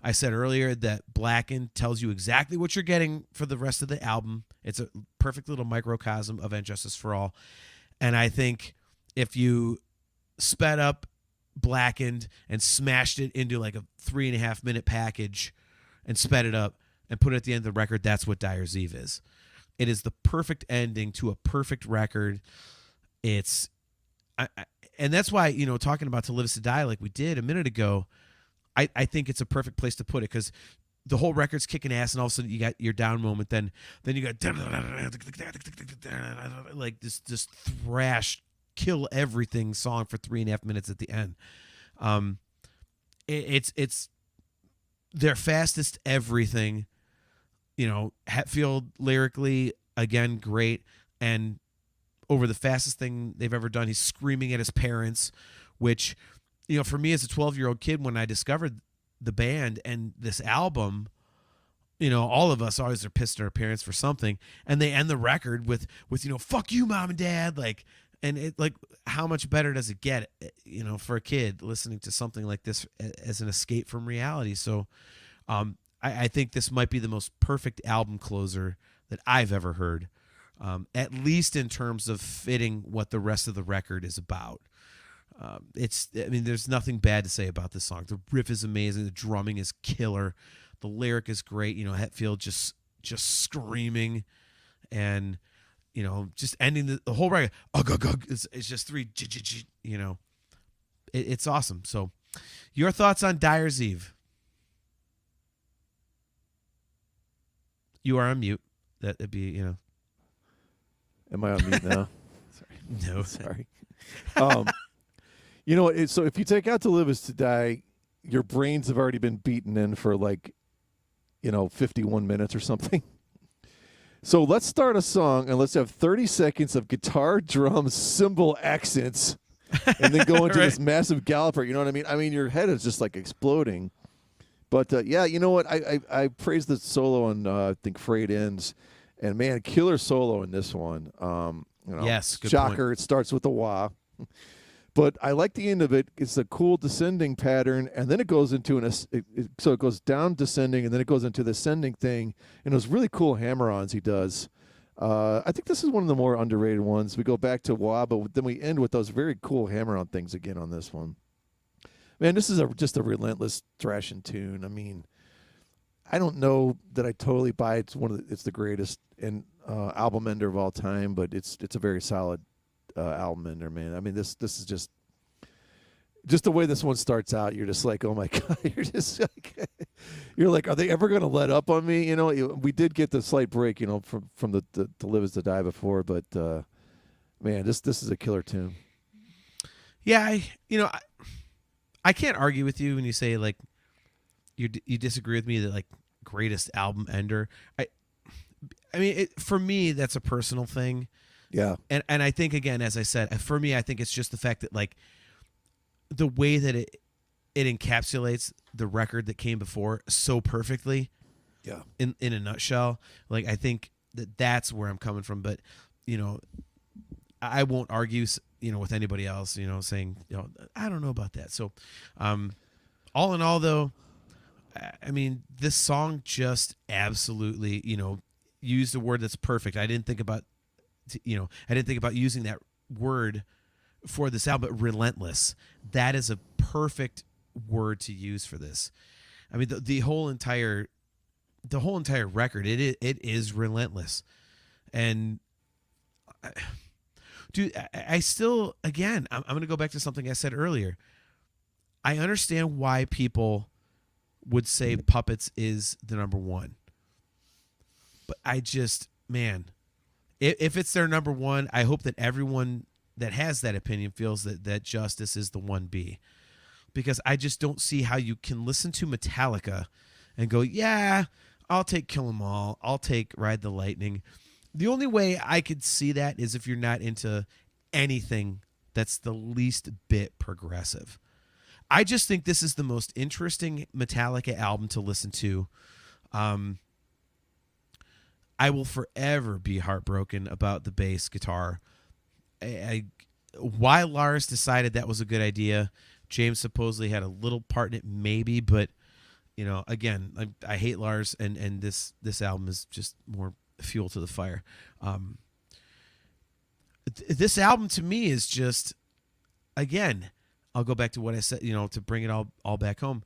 I said earlier that Blackened tells you exactly what you're getting for the rest of the album. It's a perfect little microcosm of And Justice for All. And I think if you sped up Blackened and smashed it into like a 3.5 minute package and sped it up and put it at the end of the record, that's what Dyer's Eve is. It is the perfect ending to a perfect record. And that's why, talking about To Live Is To Die like we did a minute ago, I think it's a perfect place to put it, because the whole record's kicking ass, and all of a sudden you got your down moment. Then you got like this thrash, kill everything song for 3.5 minutes at the end. It's their fastest everything. Hetfield lyrically, again, great, and over the fastest thing they've ever done. He's screaming at his parents, which, for me as a 12-year-old kid, when I discovered the band and this album, all of us always are pissed at our parents for something, and they end the record with fuck you, mom and dad, and it, how much better does it get, for a kid listening to something like this as an escape from reality? So, I think this might be the most perfect album closer that I've ever heard, at least in terms of fitting what the rest of the record is about. There's nothing bad to say about this song. The riff is amazing. The drumming is killer. The lyric is great. Hetfield just screaming, and just ending the whole record. It's just 3. It's awesome. So, your thoughts on Dyer's Eve? You are on mute. That'd be Am I on mute now? Sorry. No, Sorry. So if you take out To Live Is To Die, your brains have already been beaten in for 51 minutes or something. So let's start a song and let's have 30 seconds of guitar, drums, cymbal accents, and then go into right. this massive galloper. You know what I mean? I mean, your head is just exploding. But you know what? I praise the solo on I think Frayed Ends, and man, killer solo in this one. Yes, good shocker. point. It starts with a wah. But I like the end of it. It's a cool descending pattern, and then it goes into so it goes down descending, and then it goes into the ascending thing, and those really cool hammer-ons he does. I think this is one of the more underrated ones. We go back to wah, but then we end with those very cool hammer-on things again on this one. Man, this is just a relentless thrashing tune. I mean, I don't know that I totally buy it's the greatest album ender of all time, but it's a very solid album ender, man. I mean, this is just the way this one starts out. You're just like, oh my god, you're like, are they ever going to let up on me? We did get the slight break, from the To Live Is To Die before, but man, this is a killer tune. Yeah, I can't argue with you when you say you disagree with me that greatest album ender. I mean, for me, that's a personal thing. Yeah. And I think, again, as I said, for me, I think it's just the fact that the way that it encapsulates the record that came before so perfectly. Yeah. In a nutshell, I think that's where I'm coming from. But I won't argue with anybody else, saying I don't know about that. So, all in all, though, I mean, this song just absolutely used a word that's perfect. I didn't think about using that word for this album, but relentless. That is a perfect word to use for this. I mean, the whole entire record, it is relentless. And dude, I still, again, I'm going to go back to something I said earlier. I understand why people would say Puppets is the number one. But I just, man, if it's their number one, I hope that everyone that has that opinion feels that Justice is the 1B, because I just don't see how you can listen to Metallica and go, yeah, I'll take Kill 'Em All, I'll take Ride the Lightning. The only way I could see that is if you're not into anything that's the least bit progressive. I just think this is the most interesting Metallica album to listen to. I will forever be heartbroken about the bass guitar. Why Lars decided that was a good idea, James supposedly had a little part in it, maybe, but again, I hate Lars, and this album is just more fuel to the fire. This album to me is just, again, I'll go back to what I said, to bring it all back home.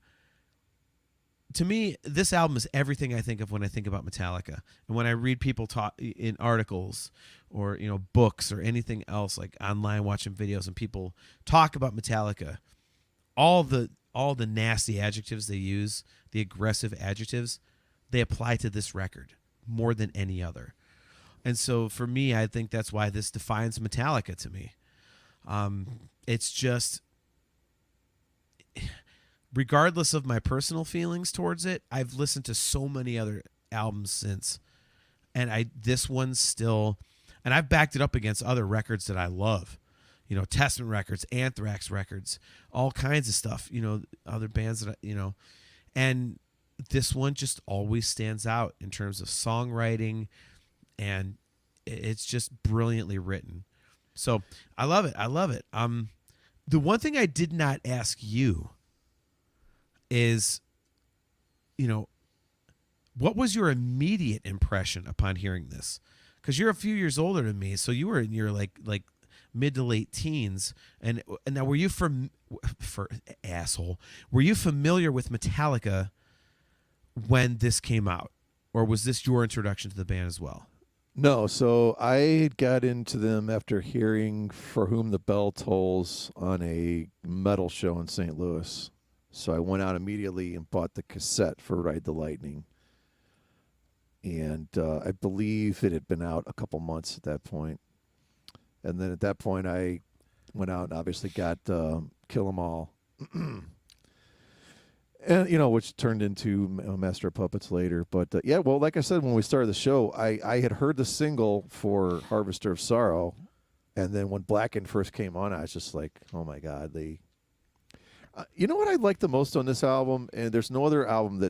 To me, this album is everything I think of when I think about Metallica. And when I read people talk in articles or, books or anything else, like online watching videos, and people talk about Metallica, all the nasty adjectives they use, the aggressive adjectives, they apply to this record more than any other. And so for me, I think that's why this defines Metallica to me. It's just, regardless of my personal feelings towards it, I've listened to so many other albums since, and this one's still, and I've backed it up against other records that I love, Testament records, Anthrax records, all kinds of stuff, other bands that and this one just always stands out in terms of songwriting, and it's just brilliantly written. So I love it. The one thing I did not ask you is, what was your immediate impression upon hearing this? Because you're a few years older than me, so you were in your like mid to late teens, and now were you were you familiar with Metallica when this came out, or was this your introduction to the band as well? No, so I got into them after hearing For Whom the Bell Tolls on a metal show in St. Louis. So I went out immediately and bought the cassette for Ride the Lightning. And I believe it had been out a couple months at that point. And then at that point, I went out and obviously got Kill 'Em All. And, which turned into Master of Puppets later. But, yeah, well, like I said, when we started the show, I had heard the single for Harvester of Sorrow. And then when Blackened first came on, I was just like, oh, my God. You know what I like the most on this album? And there's no other album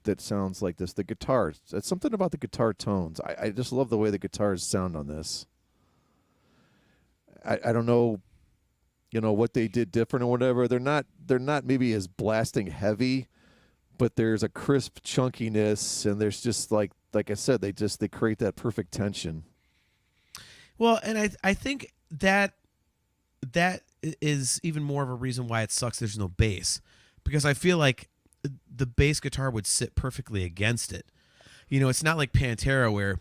that sounds like this. The guitars. It's something about the guitar tones. I just love the way the guitars sound on this. I don't know, what they did different or whatever. They're not maybe as blasting heavy, but there's a crisp chunkiness, and there's just like I said, they create that perfect tension. Well, and I think that is even more of a reason why it sucks there's no bass, because I feel like the bass guitar would sit perfectly against it. It's not like Pantera where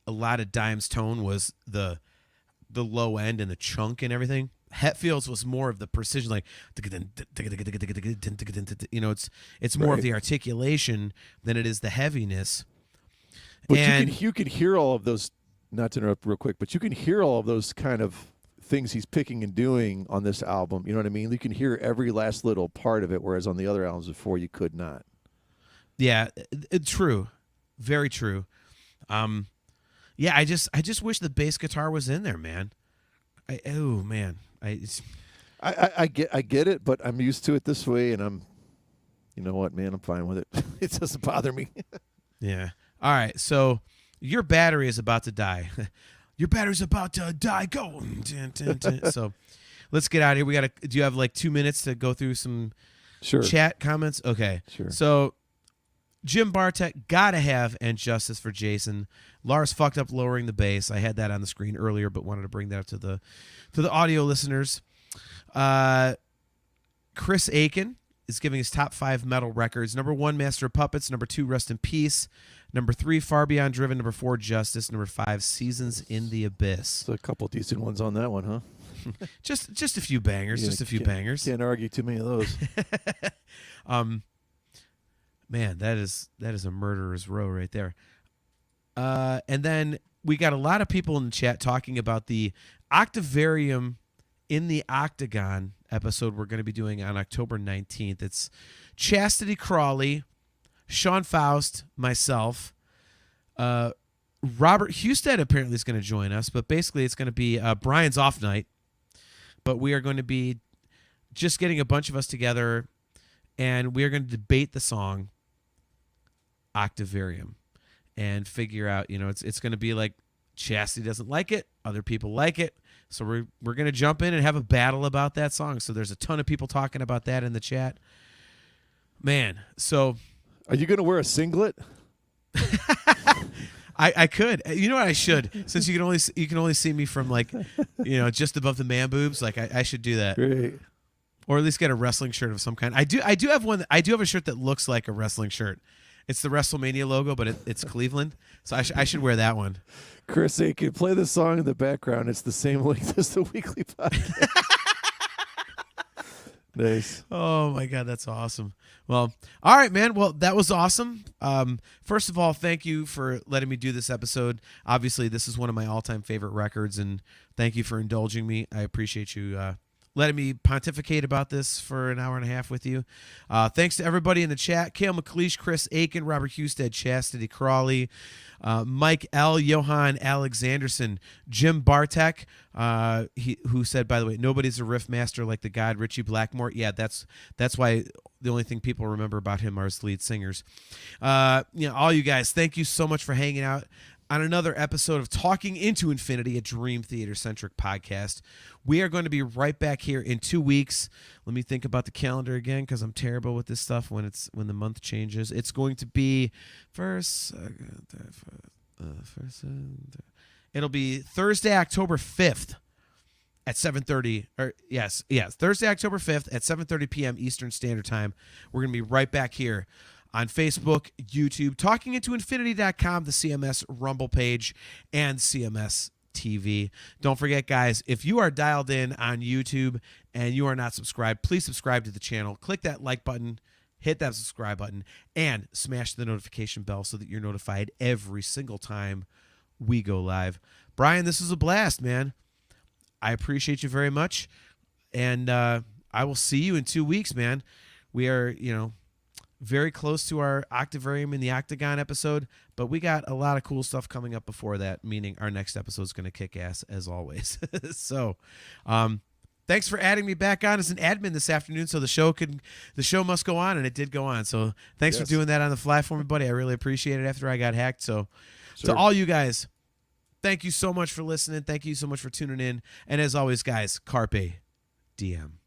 a lot of Dime's tone was the low end and the chunk and everything. Hetfield's was more of the precision, like it's more of the articulation than it is the heaviness. But you can hear all of those. Not to interrupt real quick, but you can hear all of those kind of things he's picking and doing on this album. You know what I mean? You can hear every last little part of it, whereas on the other albums before you could not. Yeah, true, very true. Yeah, I just wish the bass guitar was in there, man. I get it, but I'm used to it this way, and you know what, man, I'm fine with it. It doesn't bother me. Yeah. All right. So your battery is about to die. Your battery's about to die. Go. So let's get out of here. Do you have like 2 minutes to go through some chat comments? Okay. Sure. So Jim Bartek, gotta have And Justice for Jason. Lars fucked up lowering the bass. I had that on the screen earlier, but wanted to bring that up to the audio listeners. Chris Aiken is giving his top 5 metal records. Number 1, Master of Puppets. Number 2, Rest in Peace. Number 3, Far Beyond Driven. Number 4, Justice. Number 5, Seasons in the Abyss. There's a couple decent ones on that one, huh? just a few bangers. Yeah, just a few bangers. Can't argue too many of those. Man, that is a murderer's row right there. And then we got a lot of people in the chat talking about the Octavarium in the Octagon episode we're going to be doing on October 19th. It's Chastity Crawley, Sean Faust, myself, Robert Husted apparently is going to join us, but basically it's going to be Brian's off night. But we are going to be just getting a bunch of us together, and we are going to debate the song Octavarium and figure out, it's going to be like Chastity doesn't like it, other people like it. So we're going to jump in and have a battle about that song. So there's a ton of people talking about that in the chat. Man, so are you going to wear a singlet? I could. You know what I should? Since you can only see me from like, just above the man boobs, like I should do that. Great. Or at least get a wrestling shirt of some kind. I do have one. I do have a shirt that looks like a wrestling shirt. It's the WrestleMania logo, but it's Cleveland. So I should wear that one. Chris, you can play the song in the background. It's the same length as the weekly podcast. Nice. Oh my God, that's awesome. Well, all right, man. Well, that was awesome. First of all, thank you for letting me do this episode. Obviously, this is one of my all-time favorite records, and thank you for indulging me. I appreciate you letting me pontificate about this for an hour and a half with you. Thanks to everybody in the chat: Cale McLeish, Chris Aiken, Robert Husted, Chastity Crawley, Mike L, Johan Alexanderson, Jim Bartek, who said, by the way, nobody's a riff master like the god Richie Blackmore. Yeah, that's why the only thing people remember about him are his lead singers. All you guys, thank you so much for hanging out on another episode of Talking Into Infinity, a Dream Theater-centric podcast. We are going to be right back here in 2 weeks. Let me think about the calendar again, because I'm terrible with this stuff when the month changes. It's going to be it'll be Thursday, October 5th at 7:30. Or yes, Thursday, October 5th at 7:30 p.m. Eastern Standard Time. We're going to be right back here on Facebook, YouTube, talkingintoinfinity.com, the CMS Rumble page, and CMS TV. Don't forget, guys, if you are dialed in on YouTube and you are not subscribed, please subscribe to the channel. Click that like button, hit that subscribe button, and smash the notification bell so that you're notified every single time we go live. Brian, this was a blast, man. I appreciate you very much, and I will see you in 2 weeks, man. We are, very close to our Octavarium in the Octagon episode, but we got a lot of cool stuff coming up before that, meaning our next episode is going to kick ass as always. So thanks for adding me back on as an admin this afternoon so the show must go on, and it did go on. So thanks for doing that on the fly for me, buddy. I really appreciate it after I got hacked. So to all you guys, thank you so much for listening. Thank you so much for tuning in. And as always, guys, Carpe Diem.